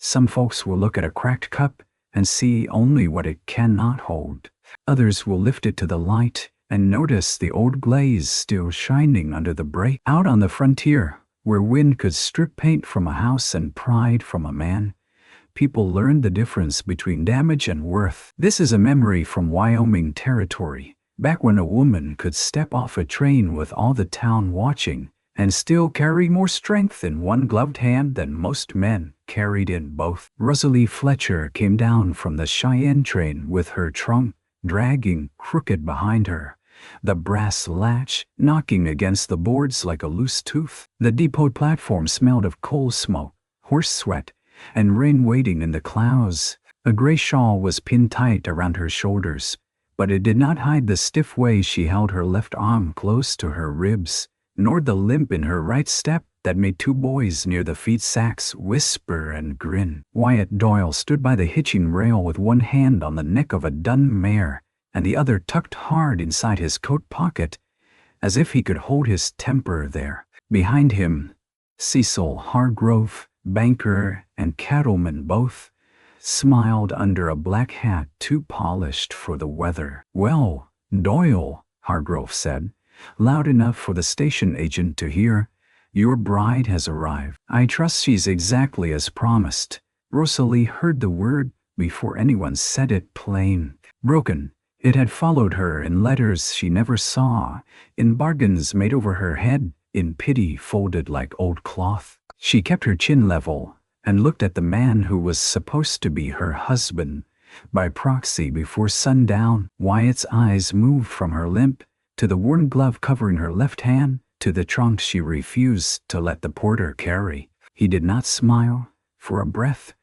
Some folks will look at a cracked cup and see only what it cannot hold. Others will lift it to the light and notice the old glaze still shining under the break. Out on the frontier, where wind could strip paint from a house and pride from a man, people learned the difference between damage and worth. This is a memory from Wyoming territory, back when a woman could step off a train with all the town watching and still carry more strength in one gloved hand than most men carried in both. Rosalie Fletcher came down from the Cheyenne train with her trunk dragging crooked behind her, the brass latch knocking against the boards like a loose tooth. The depot platform smelled of coal smoke, horse sweat, and rain waiting in the clouds. A gray shawl was pinned tight around her shoulders, but it did not hide the stiff way she held her left arm close to her ribs, nor the limp in her right step that made two boys near the feed sacks whisper and grin. Wyatt Doyle stood by the hitching rail with one hand on the neck of a dun mare and the other tucked hard inside his coat pocket, as if he could hold his temper there. Behind him, Cecil Hargrove, banker and cattleman both, smiled under a black hat too polished for the weather. "Well, Doyle," Hargrove said, loud enough for the station agent to hear, "your bride has arrived." "I trust she's exactly as promised." Rosalie heard the word before anyone said it plain. Broken, it had followed her in letters she never saw, in bargains made over her head, in pity folded like old cloth. She kept her chin level and looked at the man who was supposed to be her husband by proxy before sundown. Wyatt's eyes moved from her limp to the worn glove covering her left hand to the trunk she refused to let the porter carry. He did not smile. For a breath,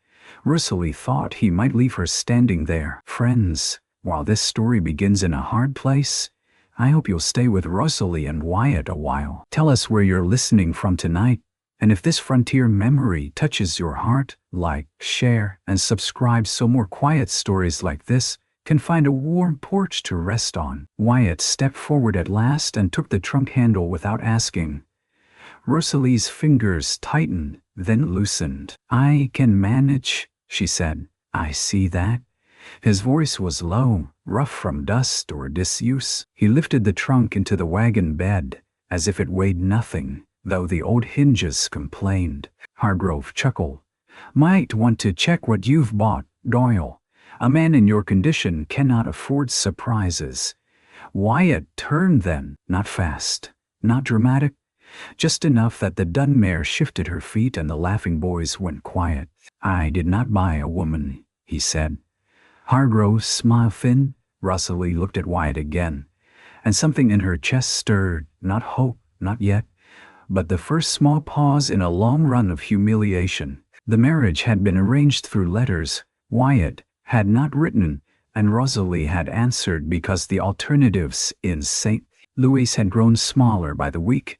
Rosalie thought he might leave her standing there. "Friends, while this story begins in a hard place, I hope you'll stay with Rosalie and Wyatt a while. Tell us where you're listening from tonight, and if this frontier memory touches your heart, like, share, and subscribe so more quiet stories like this can find a warm porch to rest on." Wyatt stepped forward at last and took the trunk handle without asking. Rosalie's fingers tightened, then loosened. "I can manage," she said. "I see that." His voice was low, rough from dust or disuse. He lifted the trunk into the wagon bed, as if it weighed nothing, though the old hinges complained. Hargrove chuckled. "Might want to check what you've bought, Doyle. A man in your condition cannot afford surprises." Wyatt turned then, not fast, not dramatic, just enough that the dun mare shifted her feet and the laughing boys went quiet. "I did not buy a woman," he said. Hargrove's smile thinned. Rosalie looked at Wyatt again, and something in her chest stirred, not hope, not yet, but the first small pause in a long run of humiliation. The marriage had been arranged through letters. Wyatt had not written, and Rosalie had answered because the alternatives in St. Louis had grown smaller by the week.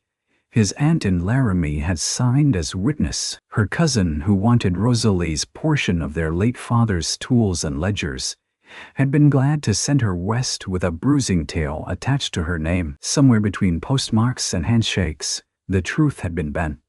His aunt in Laramie had signed as witness. Her cousin, who wanted Rosalie's portion of their late father's tools and ledgers, had been glad to send her west with a bruising tale attached to her name. Somewhere between postmarks and handshakes, the truth had been bent.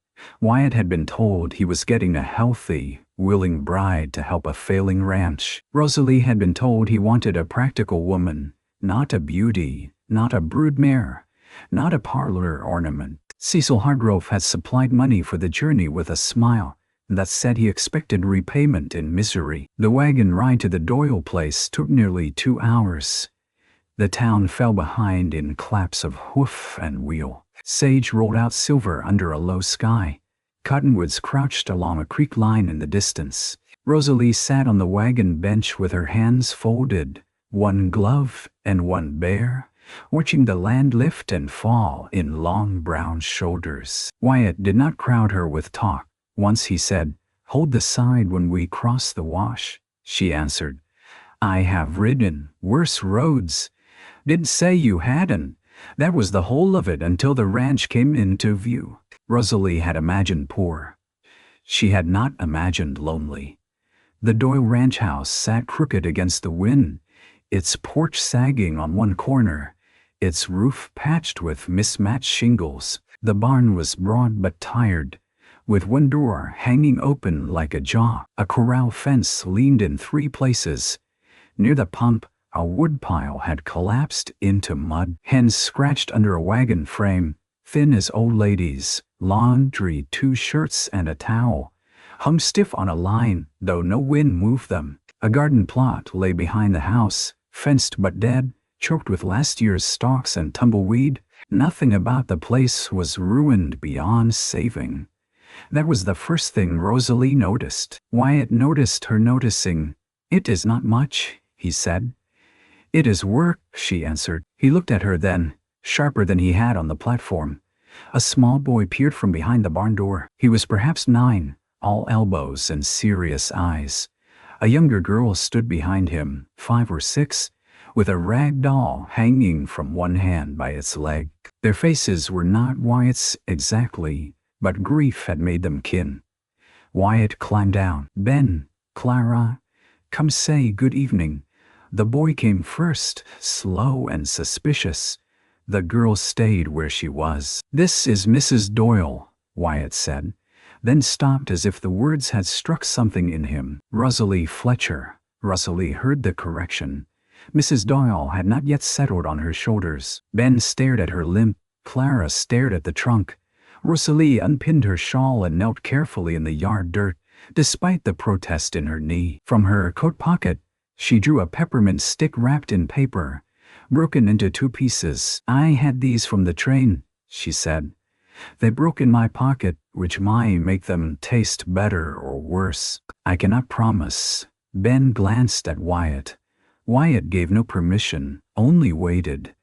Wyatt had been told he was getting a healthy, willing bride to help a failing ranch. Rosalie had been told he wanted a practical woman, not a beauty, not a broodmare, not a parlor ornament. Cecil Hargrove had supplied money for the journey with a smile that said he expected repayment in misery. The wagon ride to the Doyle place took nearly 2 hours. The town fell behind in claps of hoof and wheel. Sage rolled out silver under a low sky. Cottonwoods crouched along a creek line in the distance. Rosalie sat on the wagon bench with her hands folded, one glove and one bare, watching the land lift and fall in long brown shoulders. Wyatt did not crowd her with talk. Once he said, "Hold the side when we cross the wash." She answered, "I have ridden worse roads." "Didn't say you hadn't. That was the whole of it until the ranch came into view." Rosalie had imagined poor. She had not imagined lonely. The Doyle ranch house sat crooked against the wind, its porch sagging on one corner, its roof patched with mismatched shingles. The barn was broad but tired, with one door hanging open like a jaw. A corral fence leaned in 3 places. Near the pump, a woodpile had collapsed into mud. Hens scratched under a wagon frame, thin as old ladies. Laundry, 2 shirts and a towel, hung stiff on a line, though no wind moved them. A garden plot lay behind the house, fenced but dead, choked with last year's stalks and tumbleweed. Nothing about the place was ruined beyond saving. That was the first thing Rosalie noticed. Wyatt noticed her noticing. "It is not much," he said. "It is work," she answered. He looked at her then, sharper than he had on the platform. A small boy peered from behind the barn door. He was perhaps 9, all elbows and serious eyes. A younger girl stood behind him, 5 or 6, with a rag doll hanging from one hand by its leg. Their faces were not Wyatt's exactly, but grief had made them kin. Wyatt climbed down. "Ben, Clara, come say good evening." The boy came first, slow and suspicious. The girl stayed where she was. "This is Mrs. Doyle," Wyatt said, then stopped as if the words had struck something in him. "Rosalie Fletcher." Rosalie heard the correction. Mrs. Doyle had not yet settled on her shoulders. Ben stared at her limp. Clara stared at the trunk. Rosalie unpinned her shawl and knelt carefully in the yard dirt, despite the protest in her knee. From her coat pocket, she drew a peppermint stick wrapped in paper, broken into 2 pieces. "I had these from the train," she said. "They broke in my pocket, which might make them taste better or worse. I cannot promise." Ben glanced at Wyatt. Wyatt gave no permission, only waited.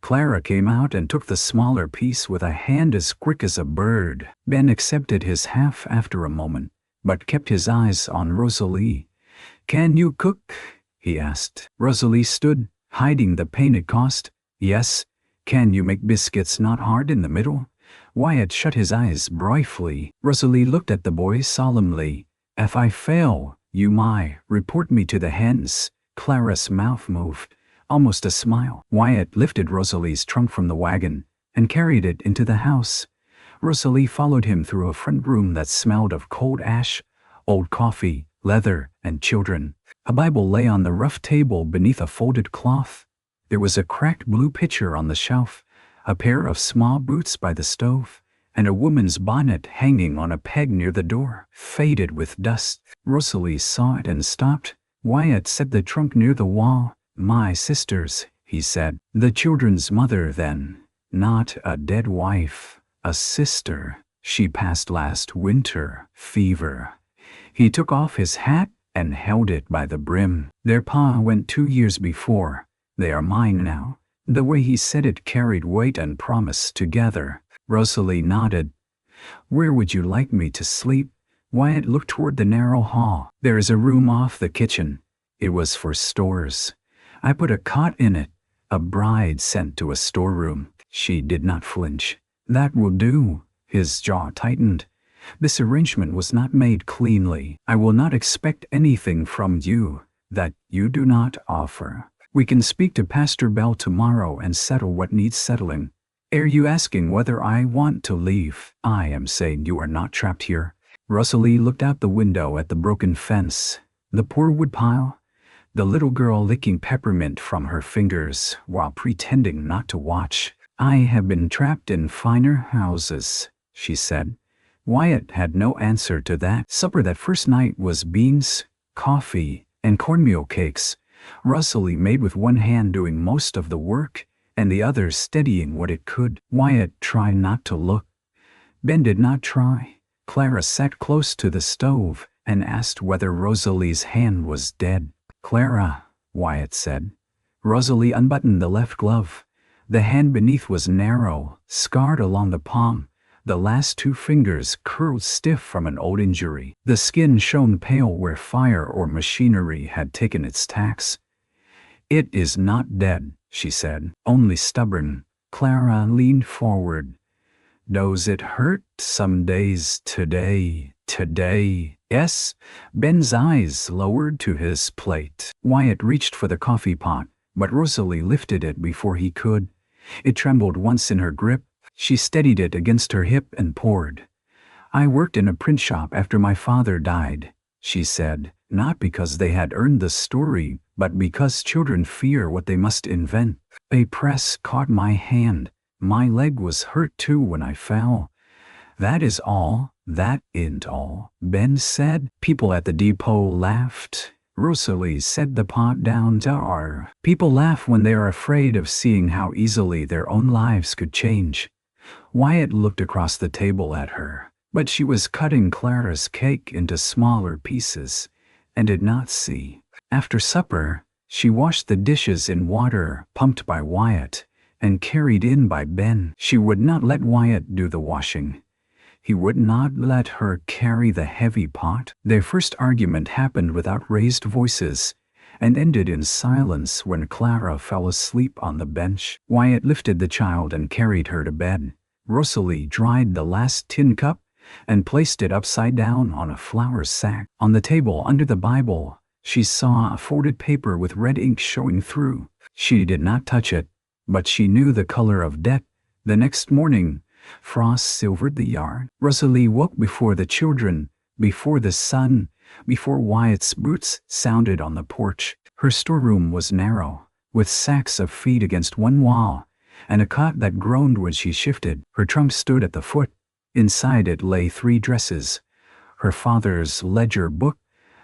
Clara came out and took the smaller piece with a hand as quick as a bird. Ben accepted his half after a moment, but kept his eyes on Rosalie. "Can you cook?" he asked. Rosalie stood, hiding the pain it cost. "Yes." "Can you make biscuits not hard in the middle?" Wyatt shut his eyes briefly. Rosalie looked at the boy solemnly. "If I fail, you might report me to the hens." Clara's mouth moved, almost a smile. Wyatt lifted Rosalie's trunk from the wagon and carried it into the house. Rosalie followed him through a front room that smelled of cold ash, old coffee, leather, and children. A Bible lay on the rough table beneath a folded cloth. There was a cracked blue pitcher on the shelf, a pair of small boots by the stove, and a woman's bonnet hanging on a peg near the door, faded with dust. Rosalie saw it and stopped. Wyatt set the trunk near the wall. "My sister's," he said. "The children's mother, then. Not a dead wife. A sister. She passed last winter. Fever." He took off his hat and held it by the brim. "Their pa went 2 years before. They are mine now." The way he said it carried weight and promise together. Rosalie nodded. "Where would you like me to sleep?" Wyatt looked toward the narrow hall. "There is a room off the kitchen. It was for stores. I put a cot in it. A bride sent to a storeroom." She did not flinch. "That will do." His jaw tightened. "This arrangement was not made cleanly. I will not expect anything from you that you do not offer. We can speak to Pastor Bell tomorrow and settle what needs settling. Are you asking whether I want to leave? I am saying you are not trapped here." Rosalie looked out the window at the broken fence, the poor woodpile, the little girl licking peppermint from her fingers while pretending not to watch. "I have been trapped in finer houses," she said. Wyatt had no answer to that. Supper that first night was beans, coffee, and cornmeal cakes. Rosalie made with one hand doing most of the work, and the other steadying what it could. Wyatt tried not to look. Ben did not try. Clara sat close to the stove and asked whether Rosalie's hand was dead. "Clara," Wyatt said. Rosalie unbuttoned the left glove. The hand beneath was narrow, scarred along the palm. The last 2 fingers curled stiff from an old injury. The skin shone pale where fire or machinery had taken its tax. "It is not dead," she said, "only stubborn." Clara leaned forward. "Does it hurt some days today?" "Today, yes." Ben's eyes lowered to his plate. Wyatt reached for the coffee pot, but Rosalie lifted it before he could. It trembled once in her grip. She steadied it against her hip and poured. I worked in a print shop after my father died, she said, not because they had earned the story, but because children fear what they must invent. A press caught my hand. My leg was hurt too when I fell. That is all. That ain't all, Ben said. People at the depot laughed. Rosalie set the pot down to her. People laugh when they are afraid of seeing how easily their own lives could change. Wyatt looked across the table at her, but she was cutting Clara's cake into smaller pieces and did not see. After supper, she washed the dishes in water pumped by Wyatt and carried in by Ben. She would not let Wyatt do the washing. He would not let her carry the heavy pot. Their first argument happened without raised voices and ended in silence when Clara fell asleep on the bench. Wyatt lifted the child and carried her to bed. Rosalie dried the last tin cup and placed it upside down on a flour sack. On the table under the Bible, she saw a folded paper with red ink showing through. She did not touch it, but she knew the color of death. The next morning, frost silvered the yard. Rosalie woke before the children, before the sun, before Wyatt's boots sounded on the porch. Her storeroom was narrow, with sacks of feed against one wall, and a cot that groaned when she shifted. Her trunk stood at the foot. Inside it lay 3 dresses, her father's ledger book,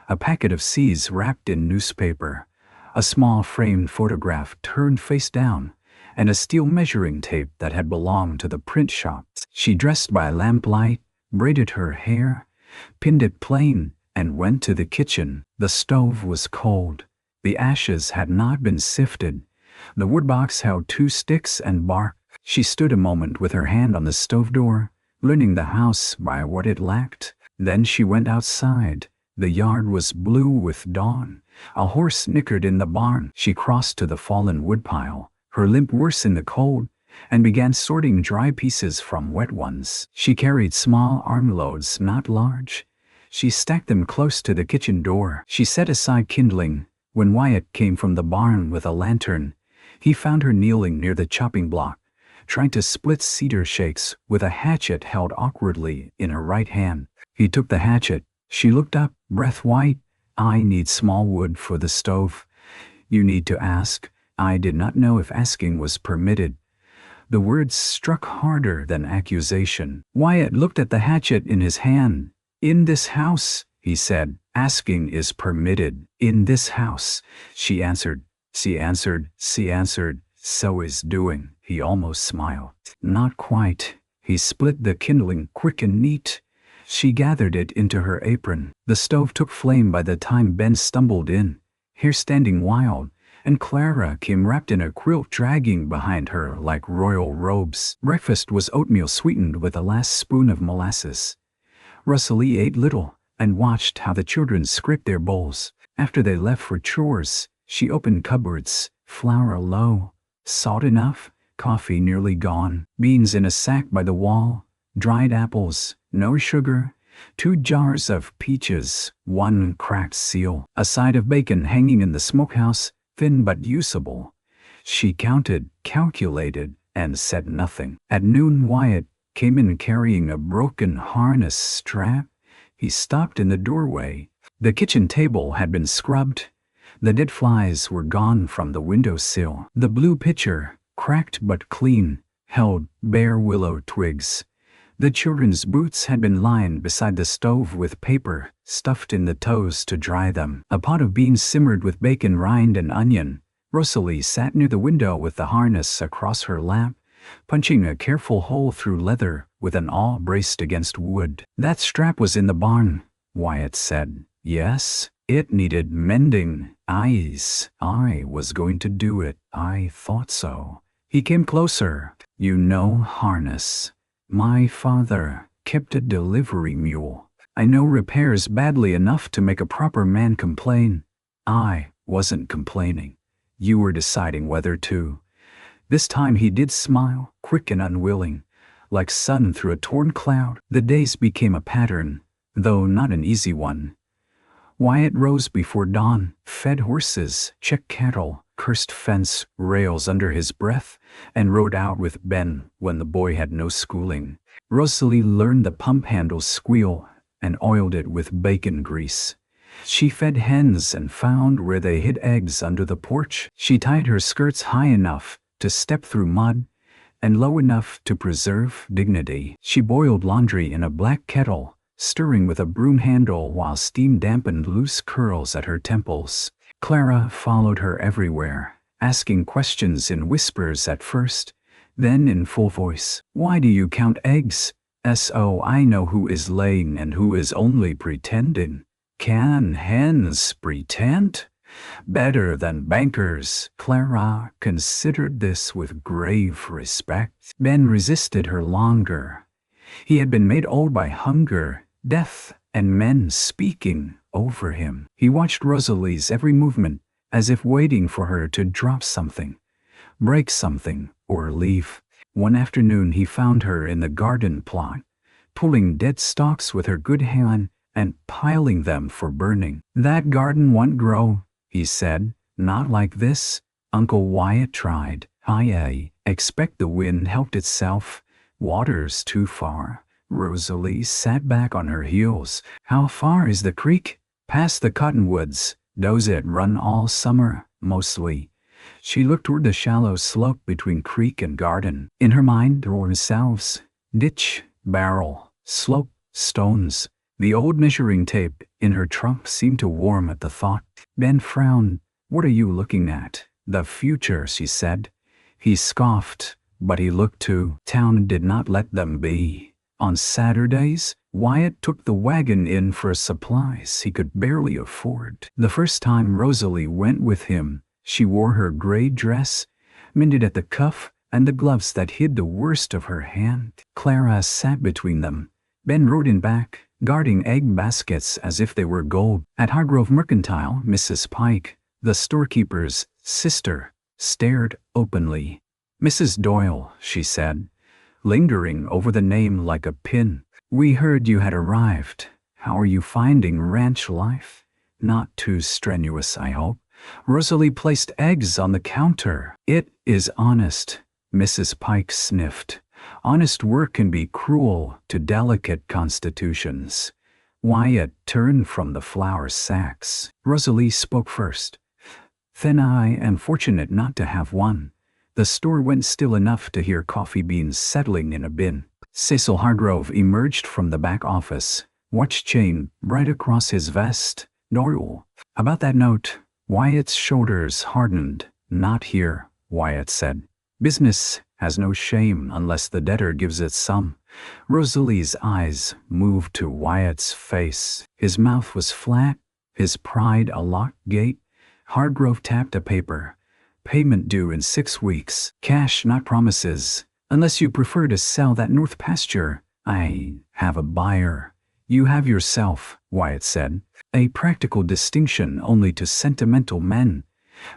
a packet of C's wrapped in newspaper, a small framed photograph turned face down, and a steel measuring tape that had belonged to the print shop. She dressed by lamplight, braided her hair, pinned it plain, and went to the kitchen. The stove was cold. The ashes had not been sifted. The woodbox held 2 sticks and bark. She stood a moment with her hand on the stove door, learning the house by what it lacked. Then she went outside. The yard was blue with dawn. A horse nickered in the barn. She crossed to the fallen woodpile, her limp worse in the cold, and began sorting dry pieces from wet ones. She carried small armloads, not large. She stacked them close to the kitchen door. She set aside kindling. When Wyatt came from the barn with a lantern, he found her kneeling near the chopping block, trying to split cedar shakes with a hatchet held awkwardly in her right hand. He took the hatchet. She looked up, breath white. I need small wood for the stove. You need to ask. I did not know if asking was permitted. The words struck harder than accusation. Wyatt looked at the hatchet in his hand. In this house, he said, asking is permitted. In this house, she answered. She answered. So is doing. He almost smiled. Not quite. He split the kindling quick and neat. She gathered it into her apron. The stove took flame by the time Ben stumbled in, hair standing wild, and Clara came wrapped in a quilt dragging behind her like royal robes. Breakfast was oatmeal sweetened with a last spoon of molasses. Rosalie ate little and watched how the children scraped their bowls. After they left for chores, she opened cupboards, flour low, salt enough, coffee nearly gone, beans in a sack by the wall, dried apples, no sugar, 2 jars of peaches, 1 cracked seal, a side of bacon hanging in the smokehouse, thin but usable. She counted, calculated, and said nothing. At noon, Wyatt came in carrying a broken harness strap. He stopped in the doorway. The kitchen table had been scrubbed. The dead flies were gone from the windowsill. The blue pitcher, cracked but clean, held bare willow twigs. The children's boots had been lined beside the stove with paper stuffed in the toes to dry them. A pot of beans simmered with bacon rind and onion. Rosalie sat near the window with the harness across her lap, punching a careful hole through leather with an awl braced against wood. That strap was in the barn, Wyatt said. Yes, it needed mending. I was going to do it. I thought so. He came closer. You know harness. My father kept a delivery mule. I know repairs badly enough to make a proper man complain. I wasn't complaining. You were deciding whether to. This time he did smile, quick and unwilling, like sun through a torn cloud. The days became a pattern, though not an easy one. Wyatt rose before dawn, fed horses, checked cattle, cursed fence rails under his breath, and rode out with Ben when the boy had no schooling. Rosalie learned the pump handle's squeal and oiled it with bacon grease. She fed hens and found where they hid eggs under the porch. She tied her skirts high enough to step through mud and low enough to preserve dignity. She boiled laundry in a black kettle, stirring with a broom handle while steam dampened loose curls at her temples. Clara followed her everywhere, asking questions in whispers at first, then in full voice. Why do you count eggs? So I know who is laying and who is only pretending. Can hens pretend? Better than bankers. Clara considered this with grave respect. Ben resisted her longer. He had been made old by hunger, death, and men speaking over him. He watched Rosalie's every movement, as if waiting for her to drop something, break something, or leave. One afternoon he found her in the garden plot, pulling dead stalks with her good hand and piling them for burning. That garden won't grow, he said. Not like this. Uncle Wyatt tried. I expect the wind helped itself. Water's too far. Rosalie sat back on her heels. How far is the creek? Past the cottonwoods. Does it run all summer? Mostly. She looked toward the shallow slope between creek and garden. In her mind there were selves, ditch, barrel, slope, stones. The old measuring tape in her trunk seemed to warm at the thought. Ben frowned. What are you looking at? The future, she said. He scoffed, but he looked too. Town did not let them be. On Saturdays, Wyatt took the wagon in for supplies he could barely afford. The first time Rosalie went with him, she wore her gray dress, mended at the cuff, and the gloves that hid the worst of her hand. Clara sat between them. Ben rode in back, guarding egg baskets as if they were gold. At Hargrove Mercantile, Mrs. Pike, the storekeeper's sister, stared openly. Mrs. Doyle, she said, lingering over the name like a pin. We heard you had arrived. How are you finding ranch life? Not too strenuous, I hope. Rosalie placed eggs on the counter. It is honest, Mrs. Pike sniffed. Honest work can be cruel to delicate constitutions. Wyatt turned from the flour sacks. Rosalie spoke first. Then I am fortunate not to have one. The store went still enough to hear coffee beans settling in a bin. Cecil Hargrove emerged from the back office, watch chain right across his vest. Doyle. About that note, Wyatt's shoulders hardened. Not here, Wyatt said. Business has no shame unless the debtor gives it some. Rosalie's eyes moved to Wyatt's face. His mouth was flat, his pride a locked gate. Hargrove tapped a paper. Payment due in 6 weeks. Cash, not promises. Unless you prefer to sell that north pasture, I have a buyer. You have yourself, Wyatt said. A practical distinction only to sentimental men.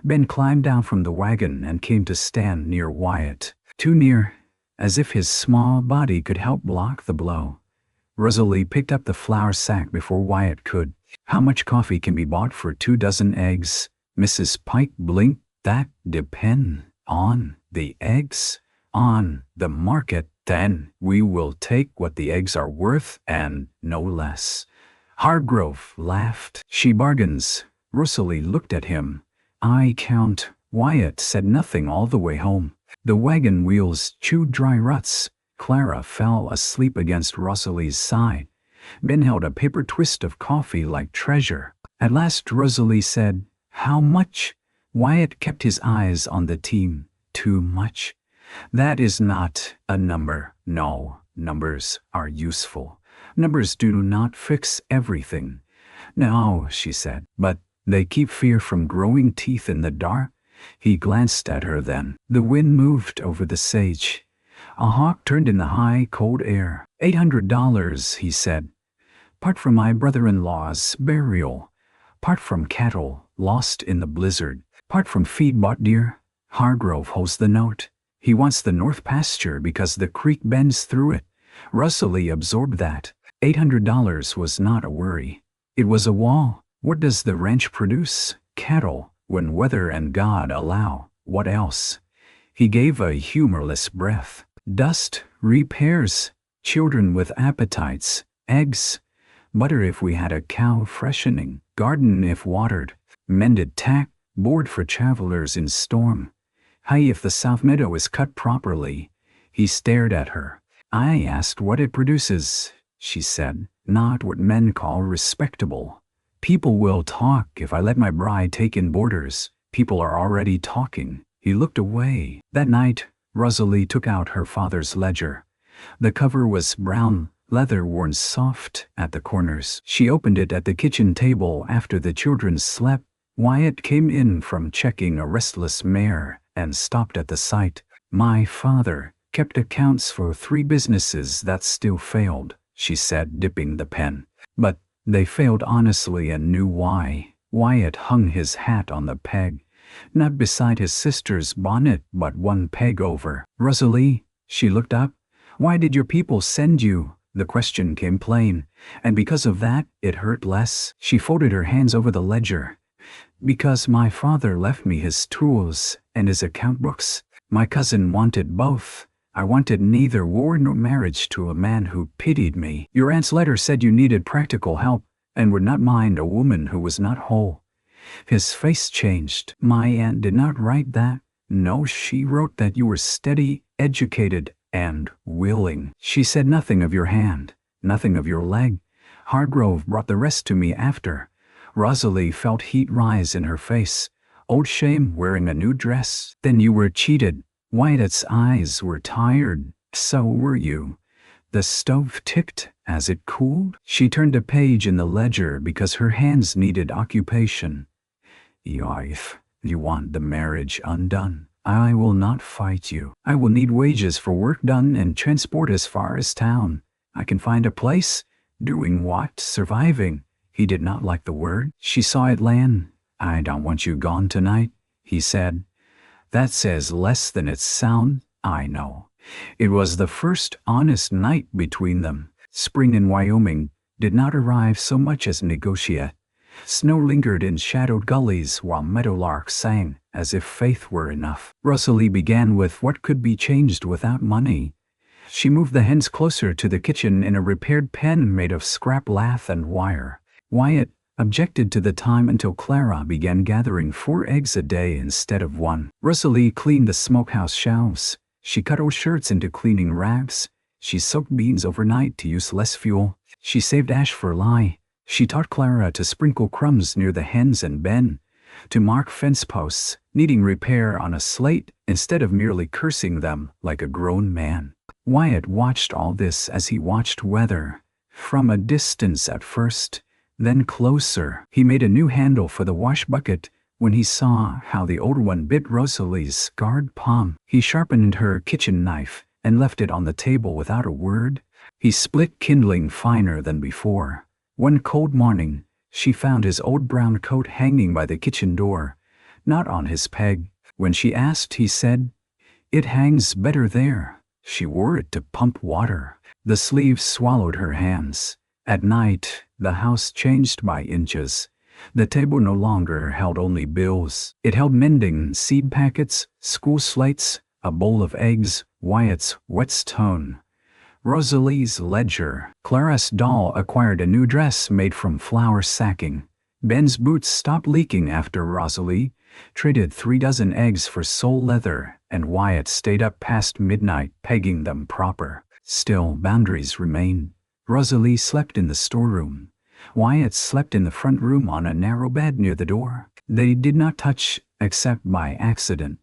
Ben climbed down from the wagon and came to stand near Wyatt. Too near, as if his small body could help block the blow. Rosalie picked up the flour sack before Wyatt could. How much coffee can be bought for 2 dozen eggs? Mrs. Pike blinked. That depends on the eggs, on the market. Then we will take what the eggs are worth and no less. Hargrove laughed. She bargains. Rosalie looked at him. I count. Wyatt said nothing all the way home. The wagon wheels chewed dry ruts. Clara fell asleep against Rosalie's side. Ben held a paper twist of coffee like treasure. At last Rosalie said, How much? Wyatt kept his eyes on the team. Too much? That is not a number. No, numbers are useful. Numbers do not fix everything. No, she said, but they keep fear from growing teeth in the dark. He glanced at her then. The wind moved over the sage. A hawk turned in the high, cold air. $800, he said. Part from my brother-in-law's burial. Part from cattle lost in the blizzard. Part from feed bought deer. Hargrove holds the note. He wants the north pasture because the creek bends through it. Rosalie absorbed that. $800 was not a worry. It was a wall. What does the ranch produce? Cattle, when weather and God allow. What else? He gave a humorless breath. Dust, repairs, children with appetites, eggs, butter if we had a cow freshening, garden if watered, mended tack, board for travelers in storm, hay if the south meadow is cut properly. He stared at her. I asked what it produces, she said, not what men call respectable. People will talk if I let my bride take in boarders. People are already talking. He looked away. That night, Rosalie took out her father's ledger. The cover was brown, leather worn soft at the corners. She opened it at the kitchen table after the children slept. Wyatt came in from checking a restless mare and stopped at the sight. My father kept accounts for 3 businesses that still failed, she said, dipping the pen. But they failed honestly and knew why. Wyatt hung his hat on the peg, not beside his sister's bonnet, but 1 peg over. Rosalie, she looked up. Why did your people send you? The question came plain, and because of that, it hurt less. She folded her hands over the ledger. Because my father left me his tools and his account books. My cousin wanted both. I wanted neither war nor marriage to a man who pitied me. Your aunt's letter said you needed practical help and would not mind a woman who was not whole. His face changed. My aunt did not write that. No, she wrote that you were steady, educated, and willing. She said nothing of your hand, nothing of your leg. Hargrove brought the rest to me after. Rosalie felt heat rise in her face. Old shame wearing a new dress. Then you were cheated. Wyatt's eyes were tired. So were you. The stove ticked as it cooled. She turned a page in the ledger because her hands needed occupation. If you want the marriage undone, I will not fight you. I will need wages for work done and transport as far as town. I can find a place. Doing what? Surviving. He did not like the word. She saw it land. I don't want you gone tonight, he said. That says less than it sounds. I know. It was the first honest night between them. Spring in Wyoming did not arrive so much as negotiate. Snow lingered in shadowed gullies while meadowlarks sang, as if faith were enough. Rosalie began with what could be changed without money. She moved the hens closer to the kitchen in a repaired pen made of scrap lath and wire. Wyatt objected to the time until Clara began gathering 4 eggs a day instead of 1. Rosalie cleaned the smokehouse shelves. She cut old shirts into cleaning rags. She soaked beans overnight to use less fuel. She saved ash for lye. She taught Clara to sprinkle crumbs near the hens and Ben, to mark fence posts, needing repair on a slate instead of merely cursing them like a grown man. Wyatt watched all this as he watched weather, from a distance at first, then closer. He made a new handle for the wash bucket when he saw how the old one bit Rosalie's scarred palm. He sharpened her kitchen knife and left it on the table without a word. He split kindling finer than before. One cold morning, she found his old brown coat hanging by the kitchen door, not on his peg. When she asked, he said, "It hangs better there." She wore it to pump water. The sleeves swallowed her hands. At night, the house changed by inches. The table no longer held only bills. It held mending, seed packets, school slates, a bowl of eggs, Wyatt's whetstone, Rosalie's ledger. Clara's doll acquired a new dress made from flour sacking. Ben's boots stopped leaking after Rosalie traded 3 dozen eggs for sole leather, and Wyatt stayed up past midnight pegging them proper. Still, boundaries remained. Rosalie slept in the storeroom. Wyatt slept in the front room on a narrow bed near the door. They did not touch except by accident.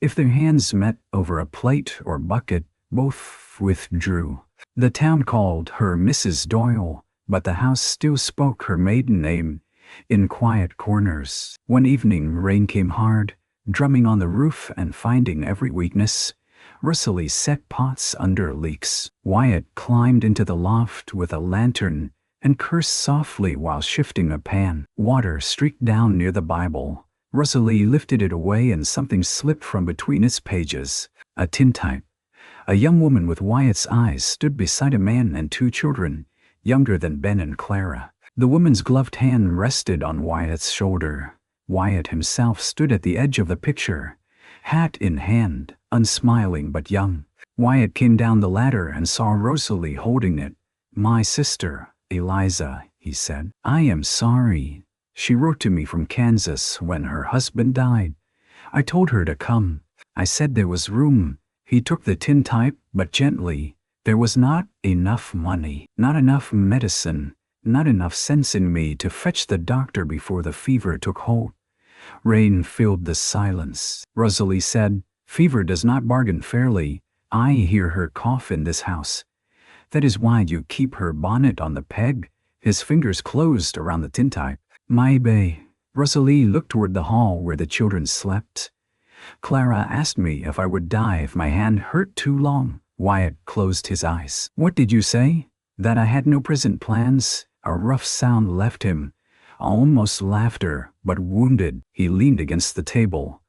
If their hands met over a plate or bucket, both withdrew. The town called her Mrs. Doyle, but the house still spoke her maiden name in quiet corners. One evening, rain came hard, drumming on the roof and finding every weakness. Rosalie set pots under leaks. Wyatt climbed into the loft with a lantern and cursed softly while shifting a pan. Water streaked down near the Bible. Rosalie lifted it away and something slipped from between its pages. A tintype. A young woman with Wyatt's eyes stood beside a man and 2 children, younger than Ben and Clara. The woman's gloved hand rested on Wyatt's shoulder. Wyatt himself stood at the edge of the picture, hat in hand, unsmiling but young. Wyatt came down the ladder and saw Rosalie holding it. "My sister, Eliza," he said. "I am sorry. She wrote to me from Kansas when her husband died. I told her to come. I said there was room." He took the tintype, but gently. "There was not enough money, not enough medicine, not enough sense in me to fetch the doctor before the fever took hold." Rain filled the silence. Rosalie said, "Fever does not bargain fairly. I hear her cough in this house. That is why you keep her bonnet on the peg." His fingers closed around the tintype. "My bay." Rosalie looked toward the hall where the children slept. "Clara asked me if I would die if my hand hurt too long." Wyatt closed his eyes. "What did you say?" "That I had no present plans." A rough sound left him. Almost laughter, but wounded. He leaned against the table.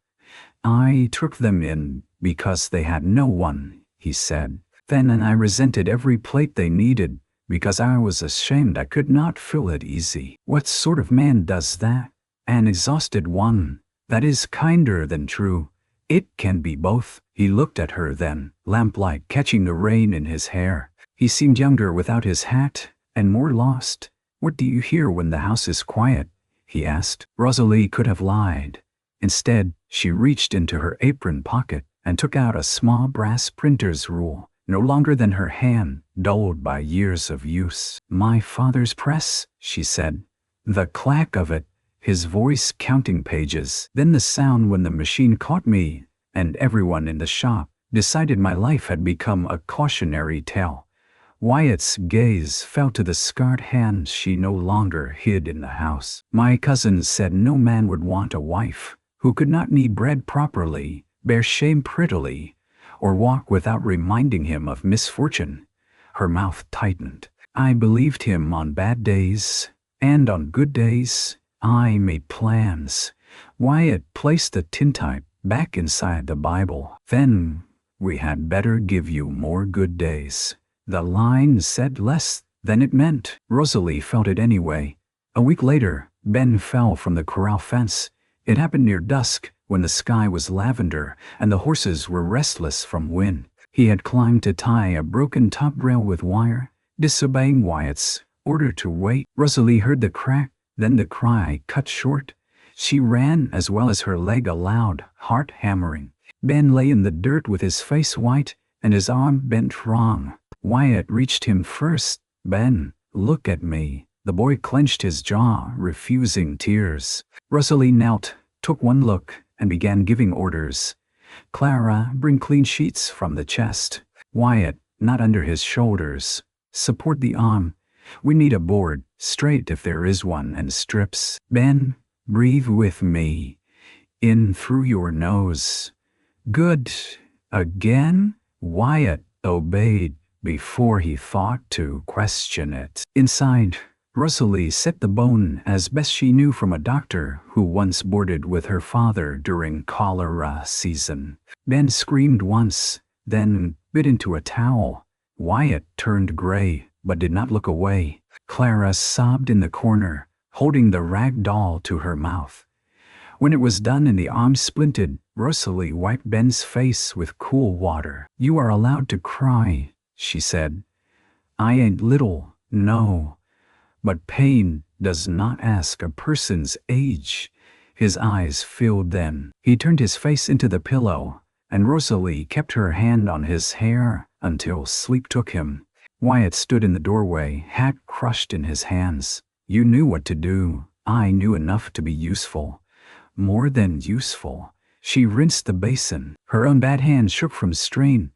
"I took them in because they had no one," he said. "Then I resented every plate they needed, because I was ashamed I could not fill it easy." "What sort of man does that?" "An exhausted one. That is kinder than true. It can be both." He looked at her then, lamplight catching the rain in his hair. He seemed younger without his hat, and more lost. "What do you hear when the house is quiet?" he asked. Rosalie could have lied. Instead, she reached into her apron pocket and took out a small brass printer's rule, no longer than her hand, dulled by years of use. "My father's press," she said. The clack of it, his voice counting pages, then the sound when the machine caught me, and everyone in the shop decided my life had become a cautionary tale. Wyatt's gaze fell to the scarred hand she no longer hid in the house. "My cousins said no man would want a wife who could not knead bread properly, bear shame prettily, or walk without reminding him of misfortune." Her mouth tightened. "I believed him on bad days, and on good days I made plans." Wyatt placed the tintype back inside the Bible. "Then we had better give you more good days." The line said less than it meant. Rosalie felt it anyway. A week later, Ben fell from the corral fence. It happened near dusk, when the sky was lavender and the horses were restless from wind. He had climbed to tie a broken top rail with wire, disobeying Wyatt's order to wait. Rosalie heard the crack, then the cry cut short. She ran as well as her leg allowed, heart hammering. Ben lay in the dirt with his face white and his arm bent wrong. Wyatt reached him first. "Ben, look at me." The boy clenched his jaw, refusing tears. Rosalie knelt, took one look, and began giving orders. "Clara, bring clean sheets from the chest." Wyatt, not under his shoulders. "Support the arm. We need a board, straight if there is one, and strips." "Ben, breathe with me. In through your nose." "Good. Again?" Wyatt obeyed before he thought to question it. Inside, Rosalie set the bone as best she knew from a doctor who once boarded with her father during cholera season. Ben screamed once, then bit into a towel. Wyatt turned gray, but did not look away. Clara sobbed in the corner, holding the rag doll to her mouth. When it was done and the arm splinted, Rosalie wiped Ben's face with cool water. "You are allowed to cry," she said. "I ain't little, no. But pain does not ask a person's age." His eyes filled then. He turned his face into the pillow, and Rosalie kept her hand on his hair until sleep took him. Wyatt stood in the doorway, hat crushed in his hands. "You knew what to do. I knew enough to be useful. More than useful." She rinsed the basin. Her own bad hand shook from strain.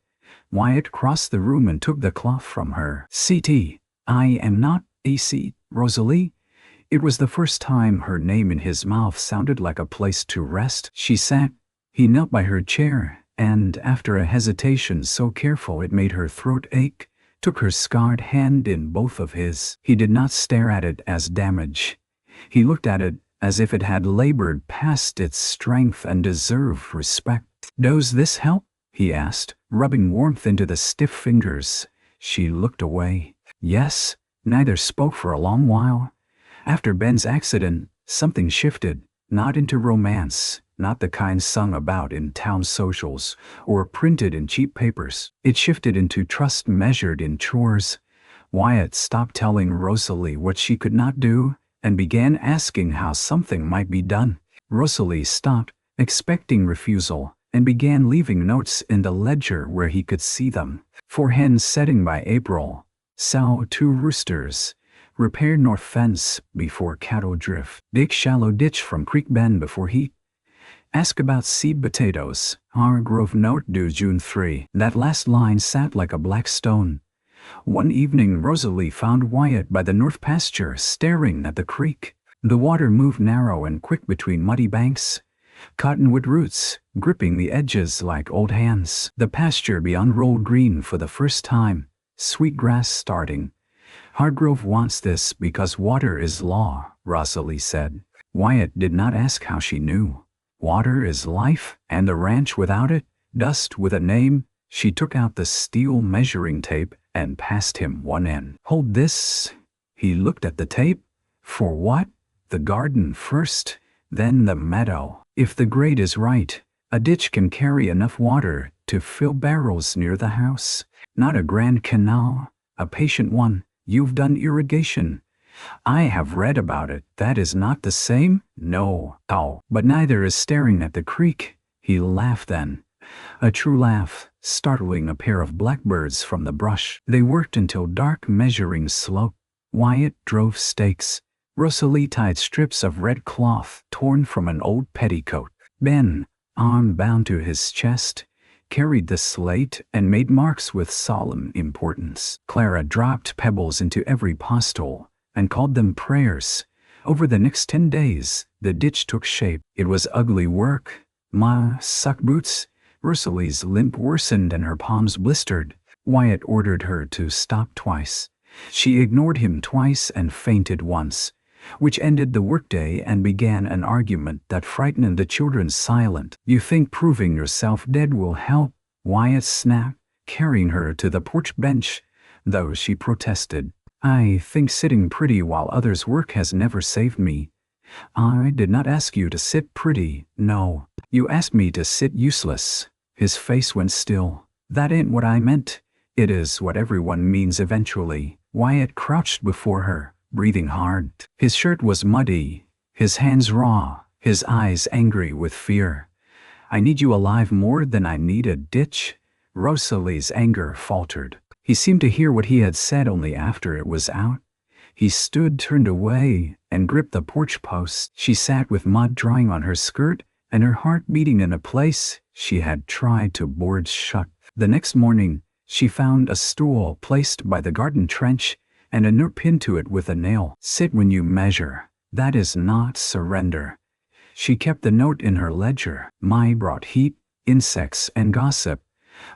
Wyatt crossed the room and took the cloth from her. "CT. I am not AC, Rosalie." It was the first time her name in his mouth sounded like a place to rest. She sat. He knelt by her chair, and after a hesitation so careful it made her throat ache, took her scarred hand in both of his. He did not stare at it as damage. He looked at it as if it had labored past its strength and deserved respect. "Does this help?" he asked, rubbing warmth into the stiff fingers. She looked away. "Yes." Neither spoke for a long while. After Ben's accident, something shifted, not into romance, not the kind sung about in town socials or printed in cheap papers. It shifted into trust measured in chores. Wyatt stopped telling Rosalie what she could not do and began asking how something might be done. Rosalie stopped, expecting refusal, and began leaving notes in the ledger where he could see them. 4 hens setting by April. Sow 2 roosters. Repair north fence before cattle drift. Dig shallow ditch from creek bend before heat. Ask about seed potatoes. Hargrove note due June 3. That last line sat like a black stone. One evening Rosalie found Wyatt by the north pasture staring at the creek. The water moved narrow and quick between muddy banks. Cottonwood roots, gripping the edges like old hands. The pasture beyond rolled green for the first time. Sweet grass starting. Hargrove wants this because water is law, Rosalie said. Wyatt did not ask how she knew. Water is life, and the ranch without it, dust with a name. She took out the steel measuring tape and passed him one end. Hold this. He looked at the tape. For what? The garden first, then the meadow. If the grade is right, a ditch can carry enough water to fill barrels near the house. Not a grand canal, a patient one. You've done irrigation. I have read about it. That is not the same? No. Oh, but neither is staring at the creek. He laughed then. A true laugh, startling a pair of blackbirds from the brush. They worked until dark, measuring slope. Wyatt drove stakes. Rosalie tied strips of red cloth torn from an old petticoat. Ben, arm bound to his chest, carried the slate and made marks with solemn importance. Clara dropped pebbles into every posthole and called them prayers. Over the next 10 days, the ditch took shape. It was ugly work. Ma suck boots. Rosalie's limp worsened and her palms blistered. Wyatt ordered her to stop twice. She ignored him twice and fainted once, which ended the workday and began an argument that frightened the children silent. You think proving yourself dead will help? Wyatt snapped, carrying her to the porch bench, though she protested. I think sitting pretty while others work has never saved me. I did not ask you to sit pretty, no. You asked me to sit useless. His face went still. That ain't what I meant. It is what everyone means eventually. Wyatt crouched before her, breathing hard. His shirt was muddy, his hands raw, his eyes angry with fear. I need you alive more than I need a ditch. Rosalie's anger faltered. He seemed to hear what he had said only after it was out. He stood turned away and gripped the porch post. She sat with mud drying on her skirt and her heart beating in a place she had tried to board shut. The next morning, she found a stool placed by the garden trench and a note pinned to it with a nail. Sit when you measure. That is not surrender. She kept the note in her ledger. Mai brought heat, insects, and gossip.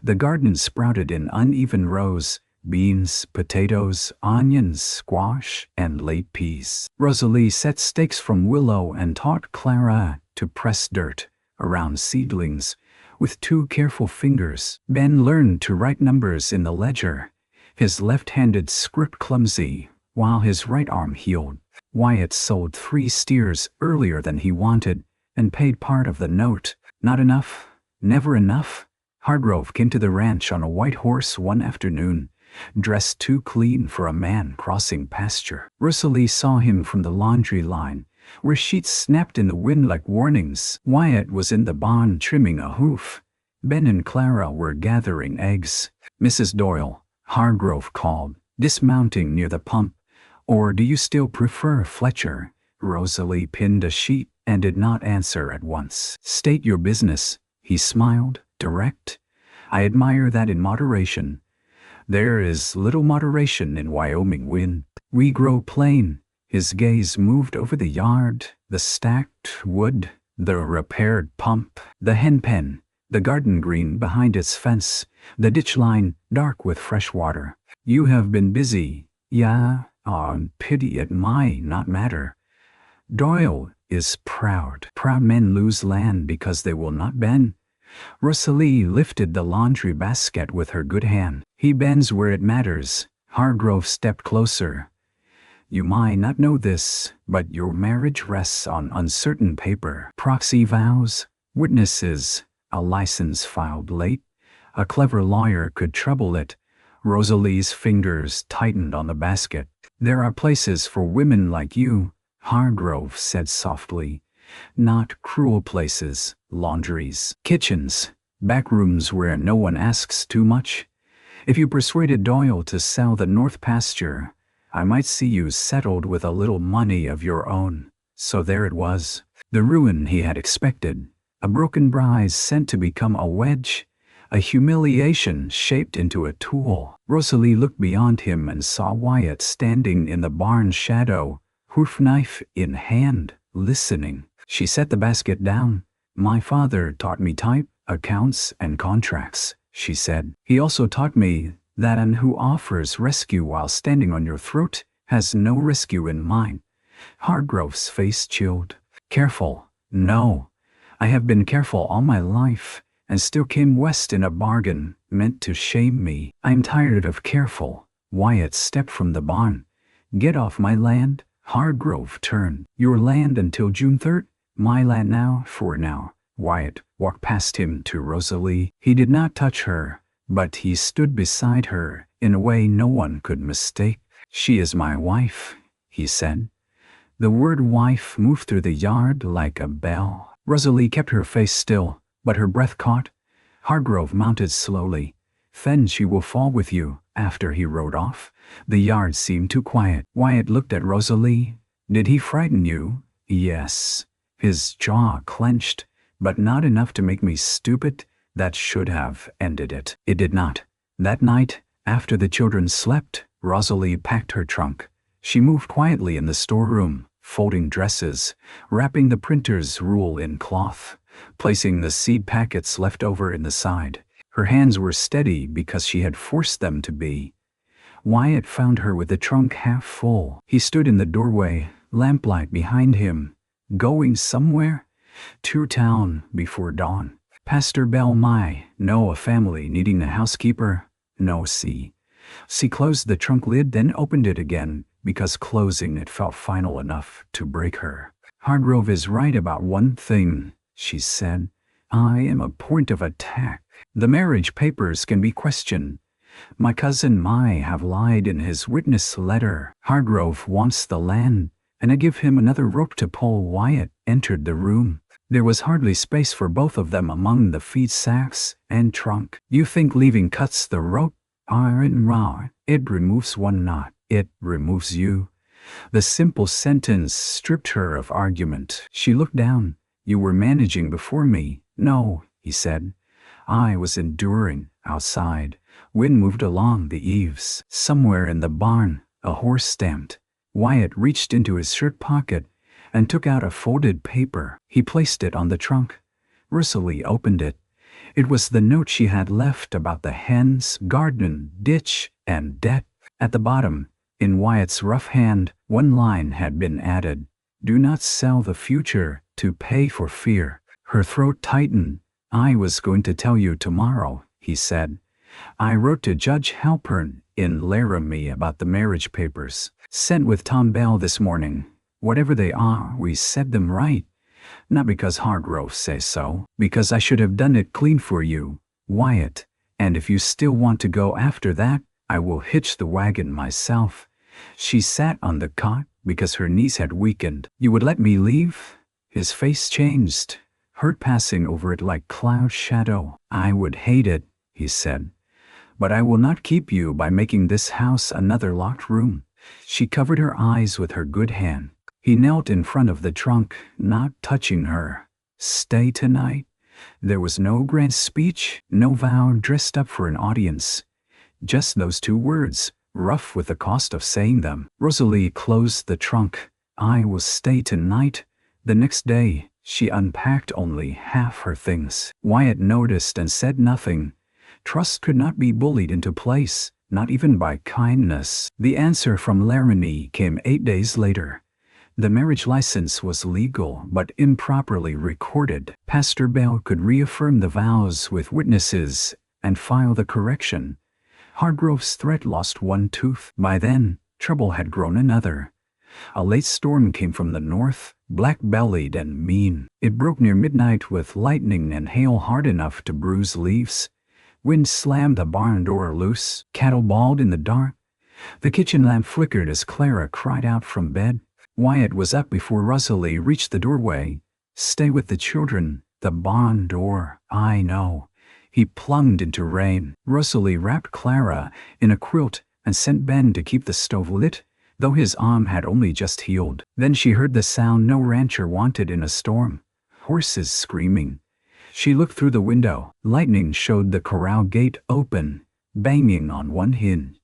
The garden sprouted in uneven rows. Beans, potatoes, onions, squash, and late peas. Rosalie set stakes from willow and taught Clara to press dirt around seedlings with 2 careful fingers. Ben learned to write numbers in the ledger, his left-handed script clumsy, while his right arm healed. Wyatt sold 3 steers earlier than he wanted and paid part of the note. Not enough, never enough. Hargrove came to the ranch on a white horse one afternoon, dressed too clean for a man crossing pasture. Rosalie saw him from the laundry line, where sheets snapped in the wind like warnings. Wyatt was in the barn trimming a hoof. Ben and Clara were gathering eggs. Mrs. Doyle, Hargrove called, dismounting near the pump. Or do you still prefer Fletcher? Rosalie pinned a sheet and did not answer at once. State your business. He smiled, direct. I admire that in moderation. There is little moderation in Wyoming wind. We grow plain. His gaze moved over the yard, the stacked wood, the repaired pump, the hen pen, the garden green behind its fence, the ditch line dark with fresh water. You have been busy. Yeah, pity it might not matter. Doyle is proud. Proud men lose land because they will not bend. Rosalie lifted the laundry basket with her good hand. He bends where it matters. Hargrove stepped closer. You might not know this, but your marriage rests on uncertain paper. Proxy vows, Witnesses, a license filed late. A clever lawyer could trouble it. Rosalie's fingers tightened on the basket. There are places for women like you, Hargrove said softly. Not cruel places, laundries, kitchens, back rooms where no one asks too much. If you persuaded Doyle to sell the North Pasture, I might see you settled with a little money of your own. So there it was, the ruin he had expected, a broken prize sent to become a wedge, a humiliation shaped into a tool. Rosalie looked beyond him and saw Wyatt standing in the barn shadow, hoof knife in hand, listening. She set the basket down. My father taught me type, accounts, and contracts, she said. He also taught me that an who offers rescue while standing on your throat has no rescue in mind. Hargrove's face chilled. Careful. No. I have been careful all my life, and still came west in a bargain meant to shame me. I'm tired of careful. Wyatt stepped from the barn. Get off my land. Hargrove turned. Your land until June 3rd? My land now, for now. Wyatt walked past him to Rosalie. He did not touch her, but he stood beside her in a way no one could mistake. She is my wife, he said. The word wife moved through the yard like a bell. Rosalie kept her face still, but her breath caught. Hargrove mounted slowly. Then she will fall with you. After he rode off, the yard seemed too quiet. Wyatt looked at Rosalie. Did he frighten you? Yes. His jaw clenched, but not enough to make me stupid. That should have ended it. It did not. That night, after the children slept, Rosalie packed her trunk. She moved quietly in the storeroom, folding dresses, wrapping the printer's rule in cloth, placing the seed packets left over in the side. Her hands were steady because she had forced them to be. Wyatt found her with the trunk half full. He stood in the doorway, lamplight behind him. Going somewhere? To town before dawn. Pastor Bell my, no a family needing a housekeeper. No see. She closed the trunk lid, then opened it again, because closing it felt final enough to break her. Hargrove is right about one thing, she said. I am a point of attack. The marriage papers can be questioned. My cousin Mai have lied in his witness letter. Hargrove wants the land, and I give him another rope to pull. Wyatt entered the room. There was hardly space for both of them among the feed sacks and trunk. You think leaving cuts the rope? Iron raw. It removes one knot. It removes you. The simple sentence stripped her of argument. She looked down. You were managing before me. No, he said. I was enduring outside. Wind moved along the eaves. Somewhere in the barn, a horse stamped. Wyatt reached into his shirt pocket and took out a folded paper. He placed it on the trunk. Rosalie opened it. It was the note she had left about the hens, garden, ditch, and debt. At the bottom, in Wyatt's rough hand, one line had been added. Do not sell the future to pay for fear. Her throat tightened. I was going to tell you tomorrow, he said. I wrote to Judge Halpern in Laramie about the marriage papers. Sent with Tom Bell this morning. Whatever they are, we said them right. Not because Hargrove says so, because I should have done it clean for you, Wyatt. And if you still want to go after that, I will hitch the wagon myself. She sat on the cot because her knees had weakened. You would let me leave? His face changed, hurt passing over it like cloud shadow. I would hate it, he said. But I will not keep you by making this house another locked room. She covered her eyes with her good hand. He knelt in front of the trunk, not touching her. Stay tonight? There was no grand speech, no vow dressed up for an audience. Just those two words, rough with the cost of saying them. Rosalie closed the trunk. I will stay tonight. The next day, she unpacked only half her things. Wyatt noticed and said nothing. Trust could not be bullied into place, not even by kindness. The answer from Laramie came 8 days later. The marriage license was legal but improperly recorded. Pastor Bell could reaffirm the vows with witnesses and file the correction. Hargrove's threat lost one tooth. By then, trouble had grown another. A late storm came from the north, black-bellied and mean. It broke near midnight with lightning and hail hard enough to bruise leaves. Wind slammed the barn door loose. Cattle bawled in the dark. The kitchen lamp flickered as Clara cried out from bed. Wyatt was up before Rosalie reached the doorway. "Stay with the children. The barn door. I know." He plunged into rain. Rosalie wrapped Clara in a quilt and sent Ben to keep the stove lit, though his arm had only just healed. Then she heard the sound no rancher wanted in a storm. Horses screaming. She looked through the window. Lightning showed the corral gate open, banging on one hinge.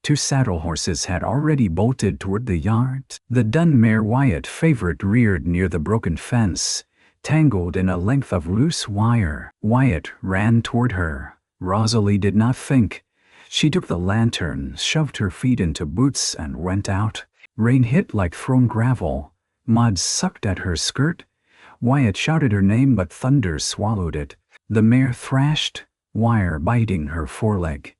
2 saddle horses had already bolted toward the yard. The dun mare Wyatt favored reared near the broken fence, tangled in a length of loose wire. Wyatt ran toward her. Rosalie did not think. She took the lantern, shoved her feet into boots, and went out. Rain hit like thrown gravel. Mud sucked at her skirt. Wyatt shouted her name, but thunder swallowed it. The mare thrashed, wire biting her foreleg.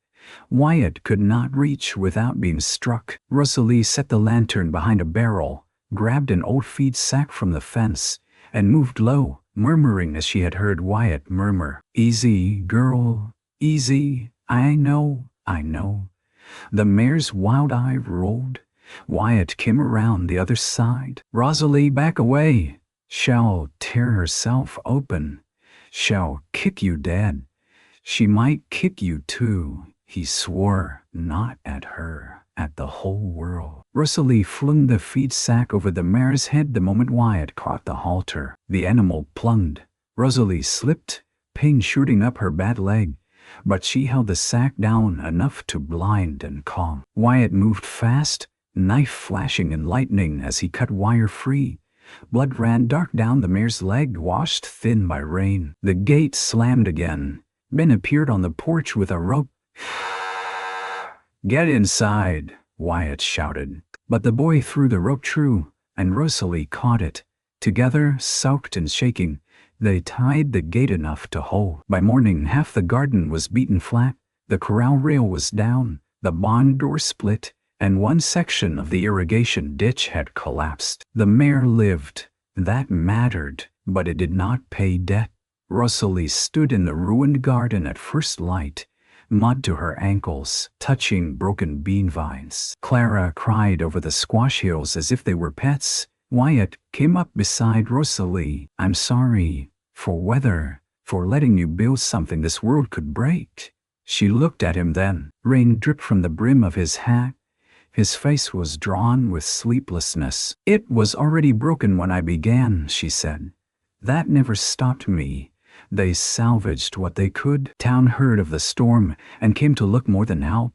Wyatt could not reach without being struck. Rosalie set the lantern behind a barrel, grabbed an old feed sack from the fence, and moved low, murmuring as she had heard Wyatt murmur, "Easy, girl, easy, I know, I know." The mare's wild eye rolled. Wyatt came around the other side. "Rosalie, back away. Shall tear herself open. Shall kick you dead. She might kick you too." He swore, not at her, at the whole world. Rosalie flung the feed sack over the mare's head the moment Wyatt caught the halter. The animal plunged. Rosalie slipped, pain shooting up her bad leg, but she held the sack down enough to blind and calm. Wyatt moved fast, knife flashing in lightning as he cut wire free. Blood ran dark down the mare's leg, washed thin by rain. The gate slammed again. Ben appeared on the porch with a rope. "Get inside," Wyatt shouted. But the boy threw the rope true, and Rosalie caught it. Together, soaked and shaking, they tied the gate enough to hold. By morning, half the garden was beaten flat, the corral rail was down, the barn door split, and one section of the irrigation ditch had collapsed. The mare lived. That mattered, but it did not pay debt. Rosalie stood in the ruined garden at first light, mud to her ankles, touching broken bean vines. Clara cried over the squash hills as if they were pets. Wyatt came up beside Rosalie. "I'm sorry, for weather, for letting you build something this world could break." She looked at him then. Rain dripped from the brim of his hat. His face was drawn with sleeplessness. "It was already broken when I began," she said. "That never stopped me. They salvaged what they could." Town heard of the storm and came to look more than help.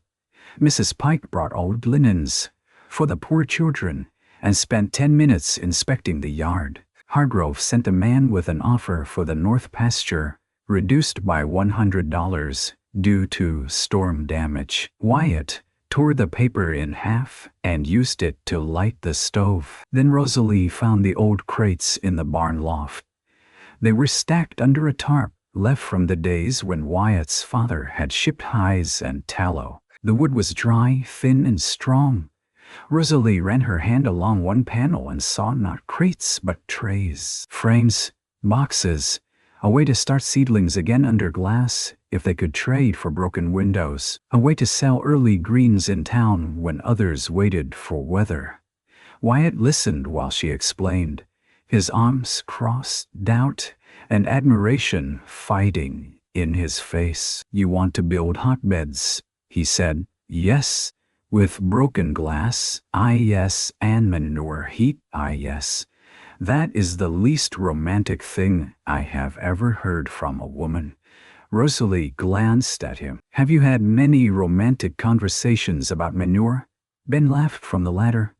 Mrs. Pike brought old linens for the poor children and spent 10 minutes inspecting the yard. Hargrove sent a man with an offer for the north pasture, reduced by $100 due to storm damage. Wyatt tore the paper in half and used it to light the stove. Then Rosalie found the old crates in the barn loft. They were stacked under a tarp, left from the days when Wyatt's father had shipped hides and tallow. The wood was dry, thin, and strong. Rosalie ran her hand along one panel and saw not crates but trays, frames, boxes, a way to start seedlings again under glass if they could trade for broken windows, a way to sell early greens in town when others waited for weather. Wyatt listened while she explained, his arms crossed, doubt and admiration fighting in his face. "You want to build hotbeds," he said. "Yes. With broken glass, yes, and manure heap, yes. That is the least romantic thing I have ever heard from a woman." Rosalie glanced at him. "Have you had many romantic conversations about manure?" Ben laughed from the ladder.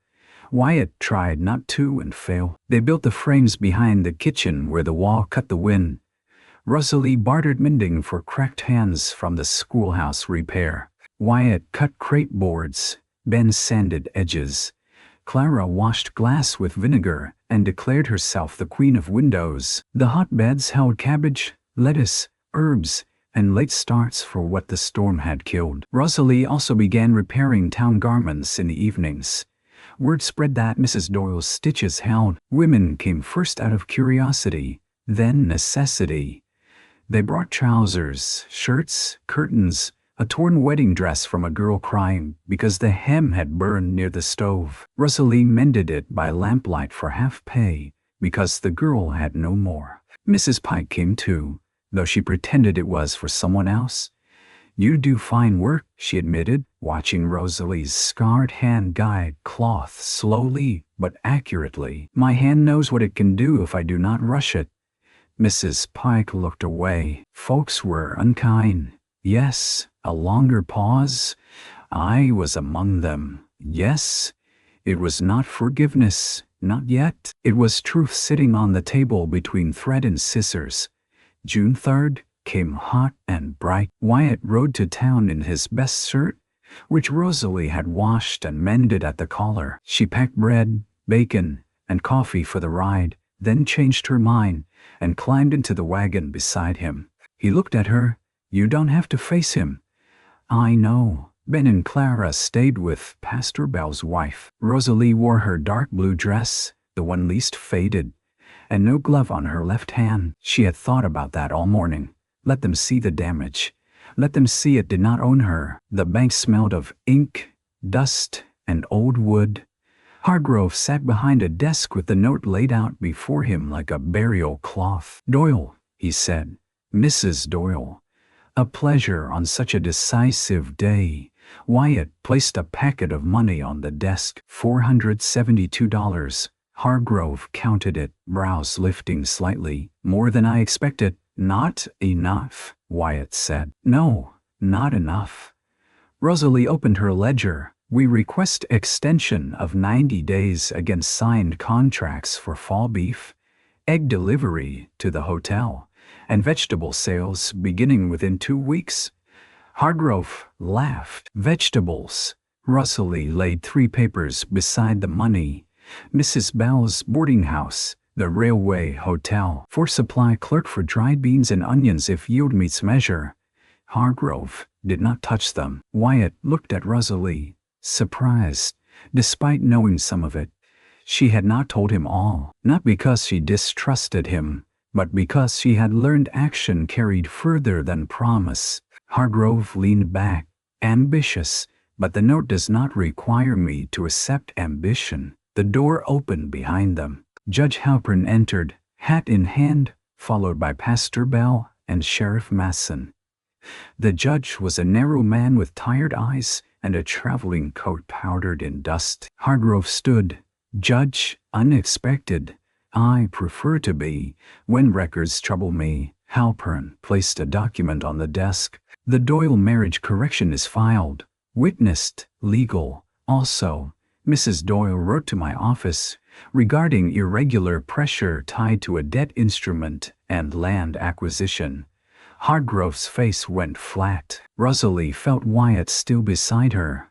Wyatt tried not to and failed. They built the frames behind the kitchen where the wall cut the wind. Rosalie bartered mending for cracked hands from the schoolhouse repair. Wyatt cut crepe boards. Ben sanded edges. Clara washed glass with vinegar and declared herself the queen of windows. The hotbeds held cabbage, lettuce, herbs, and late starts for what the storm had killed. Rosalie also began repairing town garments in the evenings. Word spread that Mrs. Doyle's stitches held. Women came first out of curiosity, then necessity. They brought trousers, shirts, curtains, a torn wedding dress from a girl crying because the hem had burned near the stove. Rosalie mended it by lamplight for half pay because the girl had no more. Mrs. Pike came too, though she pretended it was for someone else. "You do fine work," she admitted, watching Rosalie's scarred hand guide cloth slowly but accurately. "My hand knows what it can do if I do not rush it." Mrs. Pike looked away. Folks were unkind. Yes, a longer pause. I was among them. Yes, it was not forgiveness. Not yet. It was truth sitting on the table between thread and scissors. June 3rd came hot and bright. Wyatt rode to town in his best shirt, which Rosalie had washed and mended at the collar. She packed bread, bacon, and coffee for the ride, then changed her mind and climbed into the wagon beside him. He looked at her. "You don't have to face him." "I know." Ben and Clara stayed with Pastor Bell's wife. Rosalie wore her dark blue dress, the one least faded, and no glove on her left hand. She had thought about that all morning. Let them see the damage. Let them see it did not own her. The bank smelled of ink, dust, and old wood. Hargrove sat behind a desk with the note laid out before him like a burial cloth. "Doyle," he said. "Mrs. Doyle. A pleasure on such a decisive day." Wyatt placed a packet of money on the desk. $472. Hargrove counted it, brows lifting slightly. "More than I expected." "Not enough," Wyatt said. "No, not enough." Rosalie opened her ledger. "We request extension of 90 days against signed contracts for fall beef, egg delivery to the hotel, and vegetable sales beginning within 2 weeks. Hargrove laughed. "Vegetables." Rosalie laid 3 papers beside the money. Mrs. Bell's boarding house, the railway hotel, for supply clerk for dried beans and onions if yield meets measure. Hargrove did not touch them. Wyatt looked at Rosalie, surprised, despite knowing some of it. She had not told him all, not because she distrusted him, but because she had learned action carried further than promise. Hargrove leaned back, ambitious, but the note does not require me to accept ambition. The door opened behind them. Judge Halpern entered, hat in hand, followed by Pastor Bell and Sheriff Masson. The judge was a narrow man with tired eyes and a traveling coat powdered in dust. Hargrove stood. "Judge, unexpected. I prefer to be when records trouble me." Halpern placed a document on the desk. "The Doyle marriage correction is filed. Witnessed, legal. Also, Mrs. Doyle wrote to my office regarding irregular pressure tied to a debt instrument and land acquisition." Hargrove's face went flat. Rosalie felt Wyatt still beside her.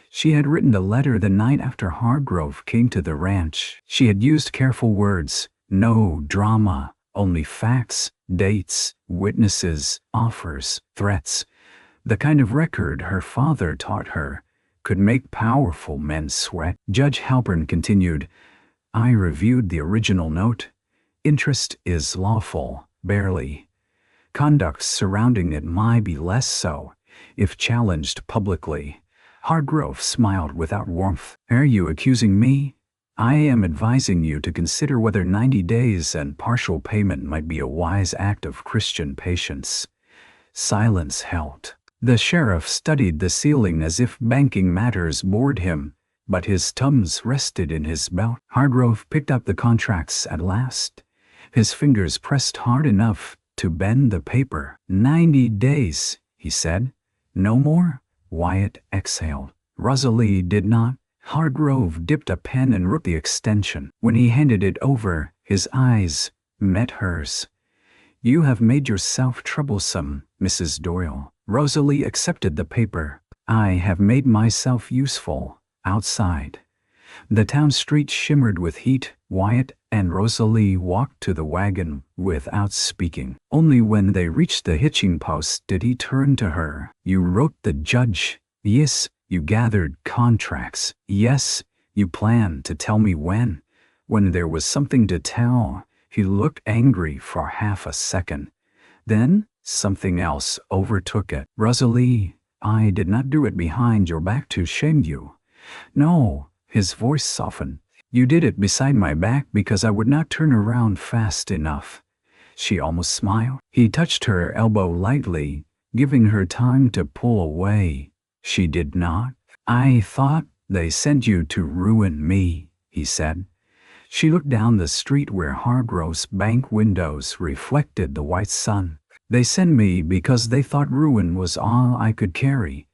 She had written a letter the night after Hargrove came to the ranch. She had used careful words. No drama, only facts, dates, witnesses, offers, threats. The kind of record her father taught her could make powerful men sweat. Judge Halpern continued, "I reviewed the original note. Interest is lawful, barely. Conduct surrounding it might be less so, if challenged publicly." Hargrove smiled without warmth. "Are you accusing me? I am advising you to consider whether 90 days and partial payment might be a wise act of Christian patience." Silence held. The sheriff studied the ceiling as if banking matters bored him, but his thumbs rested in his belt. Hargrove picked up the contracts at last. His fingers pressed hard enough to bend the paper. 90 days, he said. "No more?" Wyatt exhaled. Rosalie did not. Hargrove dipped a pen and wrote the extension. When he handed it over, his eyes met hers. "You have made yourself troublesome, Mrs. Doyle." Rosalie accepted the paper. "I have made myself useful, outside." The town street shimmered with heat. Wyatt and Rosalie walked to the wagon without speaking. Only when they reached the hitching post did he turn to her. "You wrote the judge." "Yes." "You gathered contracts." "Yes." You planned to tell me when. When there was something to tell, he looked angry for half a second. Then, something else overtook it. Rosalie, I did not do it behind your back to shame you. No, his voice softened. You did it beside my back because I would not turn around fast enough. She almost smiled. He touched her elbow lightly, giving her time to pull away. She did not. I thought they sent you to ruin me, he said. She looked down the street where Hargrove's bank windows reflected the white sun. They sent me because they thought ruin was all I could carry.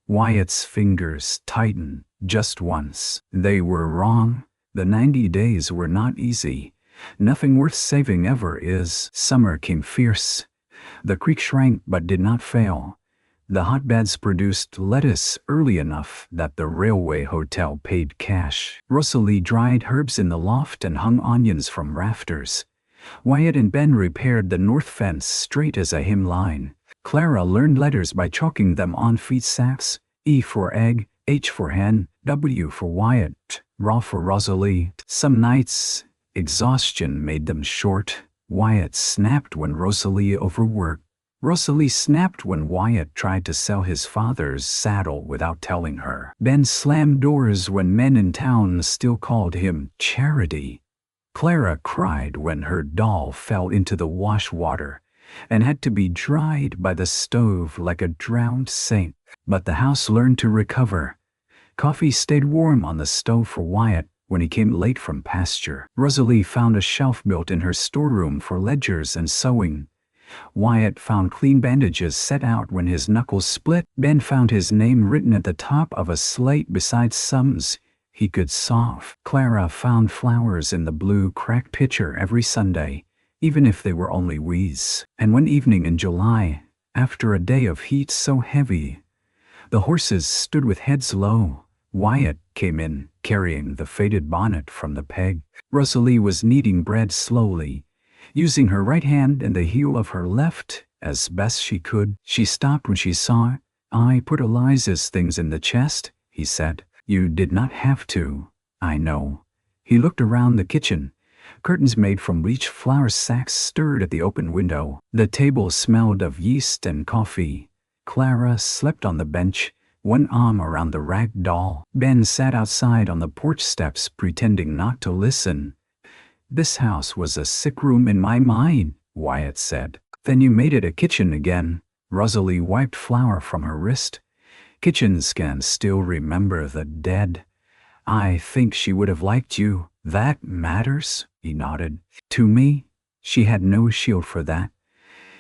Wyatt's fingers tightened just once. They were wrong. The 90 days were not easy. Nothing worth saving ever is. Summer came fierce. The creek shrank but did not fail. The hotbeds produced lettuce early enough that the railway hotel paid cash. Rosalie dried herbs in the loft and hung onions from rafters. Wyatt and Ben repaired the north fence straight as a hymn line. Clara learned letters by chalking them on feed sacks. E for egg, H for hen, W for Wyatt, R for Rosalie. Some nights, exhaustion made them short. Wyatt snapped when Rosalie overworked. Rosalie snapped when Wyatt tried to sell his father's saddle without telling her. Ben slammed doors when men in town still called him Charity. Clara cried when her doll fell into the wash water and had to be dried by the stove like a drowned saint. But the house learned to recover. Coffee stayed warm on the stove for Wyatt when he came late from pasture. Rosalie found a shelf built in her storeroom for ledgers and sewing. Wyatt found clean bandages set out when his knuckles split. Ben found his name written at the top of a slate beside sums he could solve. Clara found flowers in the blue cracked pitcher every Sunday, even if they were only weeds. And one evening in July, after a day of heat so heavy, the horses stood with heads low. Wyatt came in, carrying the faded bonnet from the peg. Rosalie was kneading bread slowly, using her right hand and the heel of her left as best she could. She stopped when she saw it. I put Eliza's things in the chest, he said. You did not have to. I know. He looked around the kitchen. Curtains made from bleached flour sacks stirred at the open window. The table smelled of yeast and coffee. Clara slept on the bench, one arm around the rag doll. Ben sat outside on the porch steps, pretending not to listen. This house was a sick room in my mind, Wyatt said. Then you made it a kitchen again. Rosalie wiped flour from her wrist. Kitchens can still remember the dead. I think she would have liked you. That matters, he nodded. To me, she had no shield for that.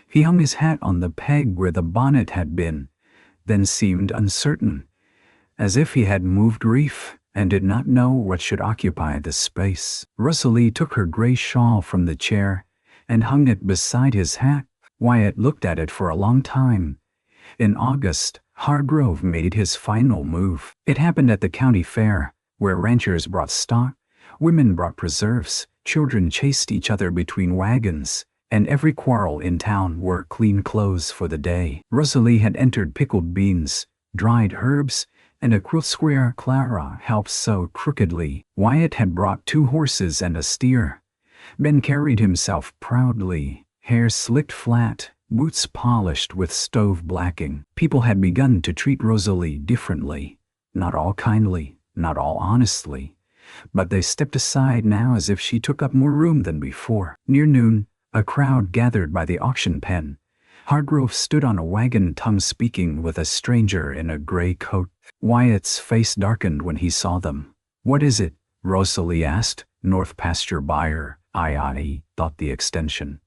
He hung his hat on the peg where the bonnet had been, then seemed uncertain, as if he had moved reef and did not know what should occupy the space. Rosalie took her gray shawl from the chair and hung it beside his hat. Wyatt looked at it for a long time. In August, Hargrove made his final move. It happened at the county fair, where ranchers brought stock, women brought preserves, children chased each other between wagons, and every quarrel in town wore clean clothes for the day. Rosalie had entered pickled beans, dried herbs, and a quilt square Clara helped sew crookedly. Wyatt had brought 2 horses and a steer. Ben carried himself proudly, hair slicked flat, boots polished with stove blacking. People had begun to treat Rosalie differently. Not all kindly, not all honestly, but they stepped aside now as if she took up more room than before. Near noon, a crowd gathered by the auction pen. Hargrove stood on a wagon tongue speaking with a stranger in a gray coat. Wyatt's face darkened when he saw them. What is it? Rosalie asked. North pasture buyer. I thought the extension.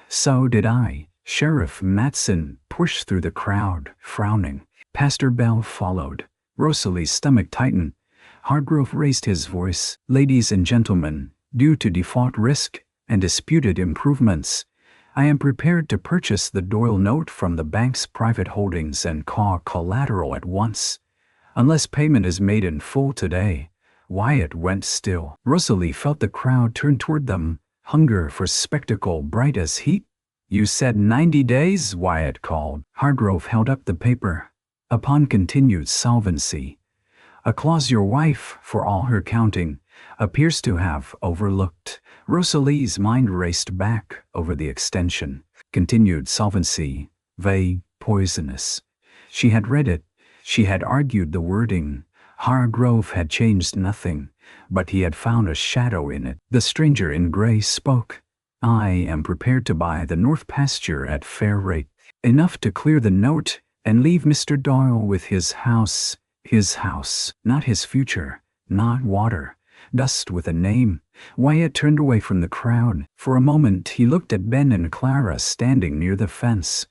So did I. Sheriff Matson pushed through the crowd, frowning. Pastor Bell followed. Rosalie's stomach tightened. Hargrove raised his voice. Ladies and gentlemen, due to default risk and disputed improvements, I am prepared to purchase the Doyle note from the bank's private holdings and call collateral at once. Unless payment is made in full today. Wyatt went still. Rosalie felt the crowd turn toward them, hunger for spectacle bright as heat. You said 90 days, Wyatt called. Hargrove held up the paper. Upon continued solvency. A clause your wife, for all her counting, appears to have overlooked. Rosalie's mind raced back over the extension. Continued solvency, vague, poisonous. She had read it. She had argued the wording. Hargrove had changed nothing, but he had found a shadow in it. The stranger in gray spoke. I am prepared to buy the north pasture at fair rate, enough to clear the note and leave Mr. Doyle with his house, not his future, not water, dust with a name. Wyatt turned away from the crowd. For a moment he looked at Ben and Clara standing near the fence.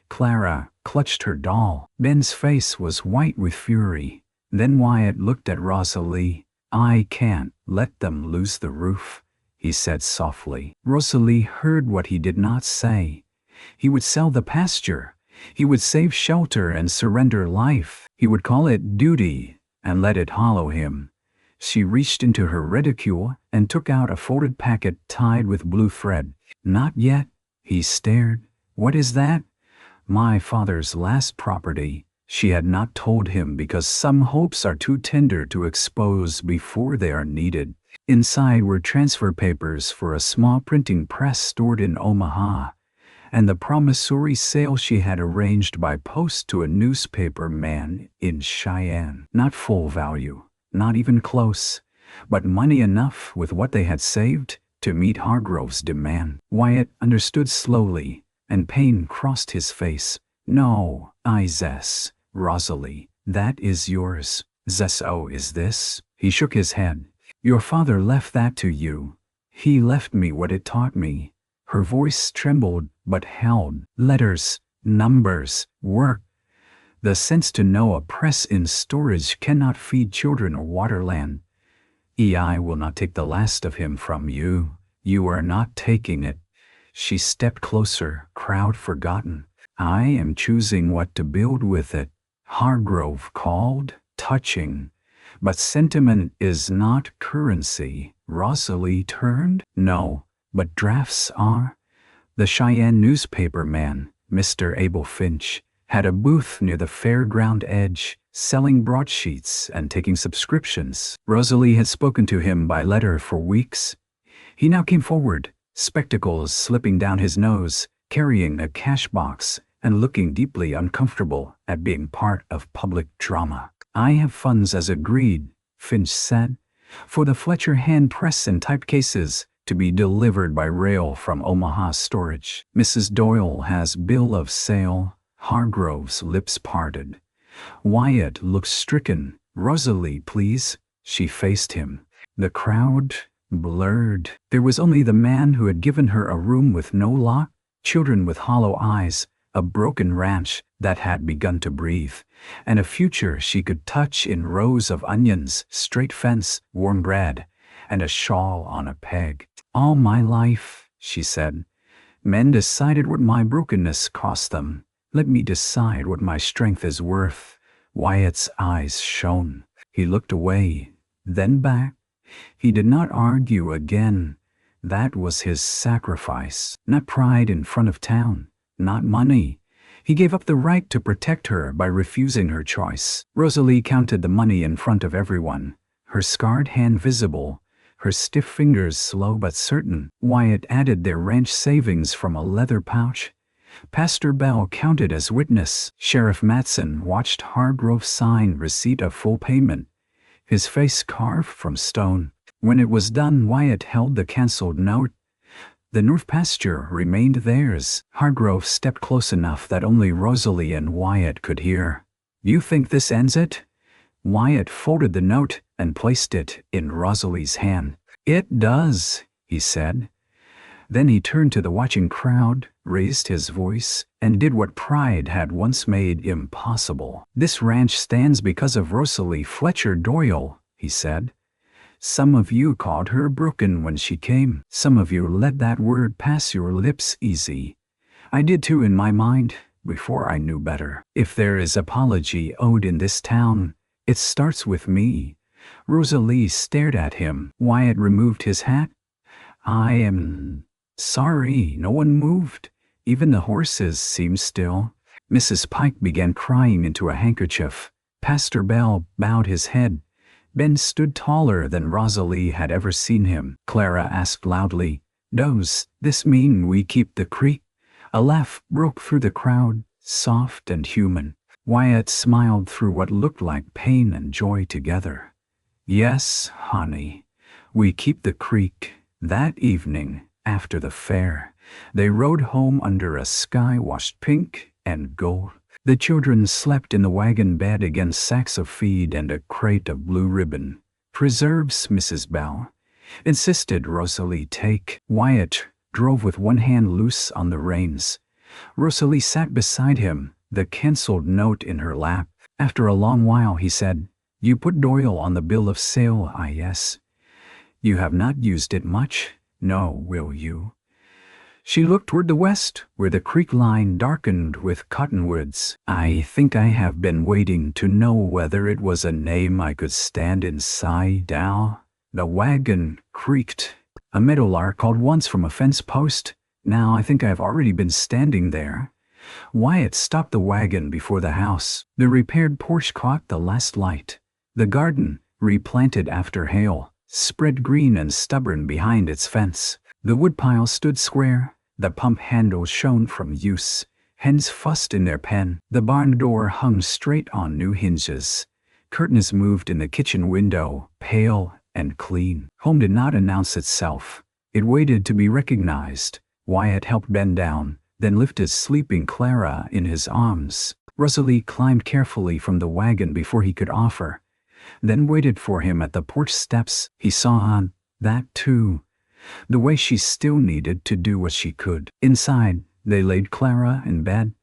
Clara clutched her doll. Ben's face was white with fury. Then Wyatt looked at Rosalie. I can't let them lose the roof, he said softly. Rosalie heard what he did not say. He would sell the pasture. He would save shelter and surrender life. He would call it duty and let it hollow him. She reached into her reticule and took out a folded packet tied with blue thread. Not yet, he stared. What is that? My father's last property. She had not told him because some hopes are too tender to expose before they are needed. Inside were transfer papers for a small printing press stored in Omaha, and the promissory sale she had arranged by post to a newspaper man in Cheyenne. Not full value, not even close, but money enough with what they had saved to meet Hargrove's demand. Wyatt understood slowly, and pain crossed his face. No, Zess, Rosalie, that is yours. Zess, oh, is this? He shook his head. Your father left that to you. He left me what it taught me. Her voice trembled but held. Letters, numbers, work. The sense to know a press in storage cannot feed children or waterland. I will not take the last of him from you. You are not taking it. She stepped closer, crowd forgotten. I am choosing what to build with it. Hargrove called, touching. But sentiment is not currency. Rosalie turned. No, but drafts are. The Cheyenne newspaper man, Mr. Abel Finch, had a booth near the fairground edge, selling broadsheets and taking subscriptions. Rosalie had spoken to him by letter for weeks. He now came forward, spectacles slipping down his nose, carrying a cash box and looking deeply uncomfortable at being part of public drama. I have funds as agreed, Finch said, for the Fletcher hand press and typed cases to be delivered by rail from Omaha storage. Mrs. Doyle has bill of sale. Hargrove's lips parted. Wyatt looked stricken. Rosalie, please. She faced him. The crowd blurred. There was only the man who had given her a room with no lock, children with hollow eyes, a broken ranch that had begun to breathe, and a future she could touch in rows of onions, straight fence, warm bread, and a shawl on a peg. All my life, she said, men decided what my brokenness cost them. Let me decide what my strength is worth. Wyatt's eyes shone. He looked away, then back. He did not argue again. That was his sacrifice. Not pride in front of town, not money. He gave up the right to protect her by refusing her choice. Rosalie counted the money in front of everyone, her scarred hand visible, her stiff fingers slow but certain. Wyatt added their ranch savings from a leather pouch. Pastor Bell counted as witness. Sheriff Matson watched Hargrove sign receipt of full payment, his face carved from stone. When it was done, Wyatt held the canceled note. The north pasture remained theirs. Hargrove stepped close enough that only Rosalie and Wyatt could hear. You think this ends it? Wyatt folded the note and placed it in Rosalie's hand. It does, he said. Then he turned to the watching crowd, raised his voice, and did what pride had once made impossible. This ranch stands because of Rosalie Fletcher Doyle, he said. Some of you called her broken when she came. Some of you let that word pass your lips easy. I did too in my mind, before I knew better. If there is apology owed in this town, it starts with me. Rosalie stared at him. Wyatt removed his hat. I am sorry. No one moved. Even the horses seemed still. Mrs. Pike began crying into a handkerchief. Pastor Bell bowed his head. Ben stood taller than Rosalie had ever seen him. Clara asked loudly, "Does this mean we keep the creek?" A laugh broke through the crowd, soft and human. Wyatt smiled through what looked like pain and joy together. "Yes, honey, we keep the creek." That evening, after the fair, they rode home under a sky washed pink and gold. The children slept in the wagon bed against sacks of feed and a crate of blue ribbon. "Preserves, Mrs. Bell," insisted Rosalie take. Wyatt drove with one hand loose on the reins. Rosalie sat beside him, the cancelled note in her lap. After a long while he said, "You put Doyle on the bill of sale, yes. You have not used it much, no, will you?" She looked toward the west, where the creek line darkened with cottonwoods. "I think I have been waiting to know whether it was a name I could stand inside now." The wagon creaked. A meadowlark called once from a fence post. "Now I think I have already been standing there." Wyatt stopped the wagon before the house. The repaired porch caught the last light. The garden, replanted after hail, spread green and stubborn behind its fence. The woodpile stood square. The pump handle shone from use. Hens fussed in their pen. The barn door hung straight on new hinges. Curtains moved in the kitchen window, pale and clean. Home did not announce itself. It waited to be recognized. Wyatt helped Ben down, then lifted sleeping Clara in his arms. Rosalie climbed carefully from the wagon before he could offer, then waited for him at the porch steps. He saw on that too, the way she still needed to do what she could. Inside, they laid Clara in bed.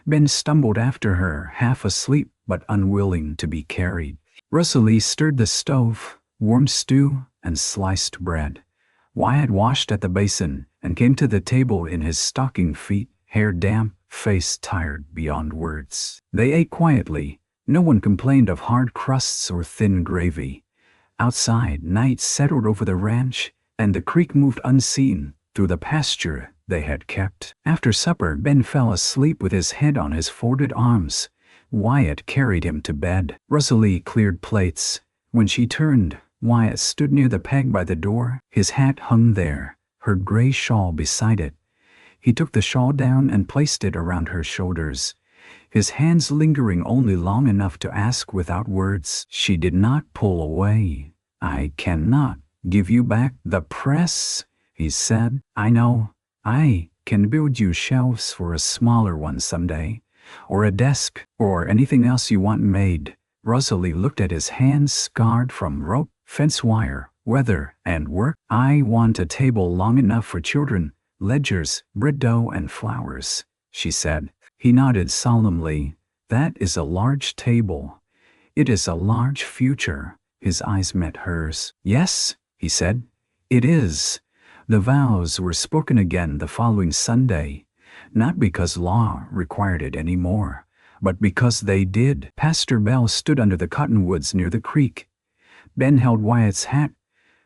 Ben stumbled after her, half asleep but unwilling to be carried. Rosalie stirred the stove, warmed stew, and sliced bread. Wyatt washed at the basin and came to the table in his stocking feet, hair damp, face tired beyond words. They ate quietly. No one complained of hard crusts or thin gravy. Outside, night settled over the ranch, and the creek moved unseen through the pasture they had kept. After supper, Ben fell asleep with his head on his folded arms. Wyatt carried him to bed. Rosalie cleared plates. When she turned, Wyatt stood near the peg by the door. His hat hung there, her gray shawl beside it. He took the shawl down and placed it around her shoulders, his hands lingering only long enough to ask without words. She did not pull away. "I cannot give you back the press," he said. "I know. I can build you shelves for a smaller one someday, or a desk, or anything else you want made." Rosalie looked at his hands scarred from rope, fence wire, weather, and work. "I want a table long enough for children, ledgers, bread dough, and flowers," she said. He nodded solemnly. "That is a large table. It is a large future." His eyes met hers. "Yes," he said, "it is." The vows were spoken again the following Sunday, not because law required it any more, but because they did. Pastor Bell stood under the cottonwoods near the creek. Ben held Wyatt's hat.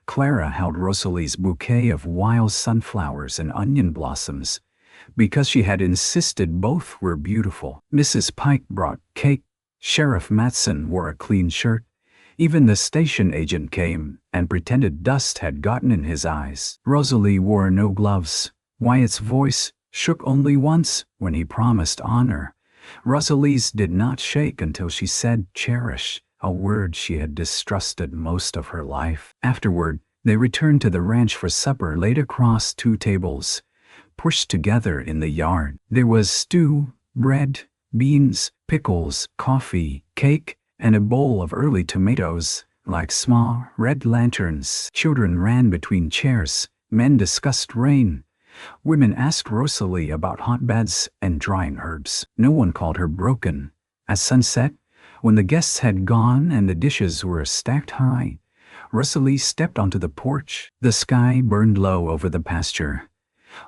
Clara held Rosalie's bouquet of wild sunflowers and onion blossoms, because she had insisted both were beautiful. Mrs. Pike brought cake. Sheriff Matson wore a clean shirt. Even the station agent came and pretended dust had gotten in his eyes. Rosalie wore no gloves. Wyatt's voice shook only once when he promised honor. Rosalie's did not shake until she said cherish, a word she had distrusted most of her life. Afterward, they returned to the ranch for supper laid across two tables, pushed together in the yard. There was stew, bread, beans, pickles, coffee, cake, and a bowl of early tomatoes, like small red lanterns. Children ran between chairs. Men discussed rain. Women asked Rosalie about hotbeds and drying herbs. No one called her broken. At sunset, when the guests had gone and the dishes were stacked high, Rosalie stepped onto the porch. The sky burned low over the pasture.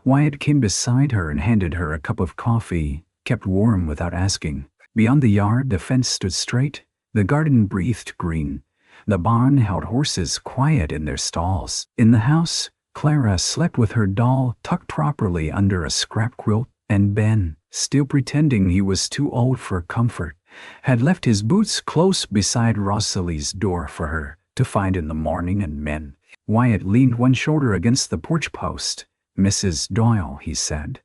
Wyatt came beside her and handed her a cup of coffee, kept warm without asking. Beyond the yard, the fence stood straight. The garden breathed green. The barn held horses quiet in their stalls. In the house, Clara slept with her doll tucked properly under a scrap quilt, and Ben, still pretending he was too old for comfort, had left his boots close beside Rosalie's door for her to find in the morning, and men. Wyatt leaned one shoulder against the porch post. "Mrs. Doyle," he said.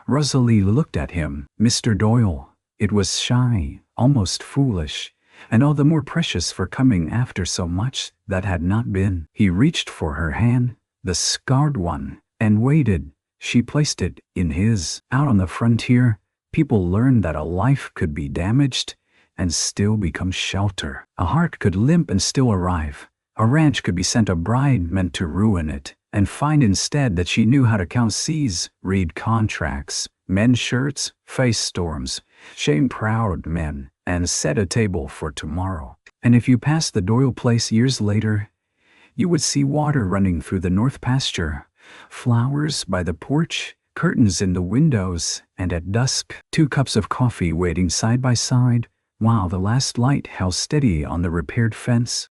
Rosalie looked at him. "Mr. Doyle." It was shy, almost foolish, and all the more precious for coming after so much that had not been. He reached for her hand, the scarred one, and waited. She placed it in his. Out on the frontier, people learned that a life could be damaged and still become shelter. A heart could limp and still arrive. A ranch could be sent a bride meant to ruin it, and find instead that she knew how to count C's, read contracts, mend shirts, face storms, shame proud men, and set a table for tomorrow. And if you passed the Doyle place years later, you would see water running through the north pasture, flowers by the porch, curtains in the windows, and at dusk, 2 cups of coffee waiting side by side, while the last light held steady on the repaired fence.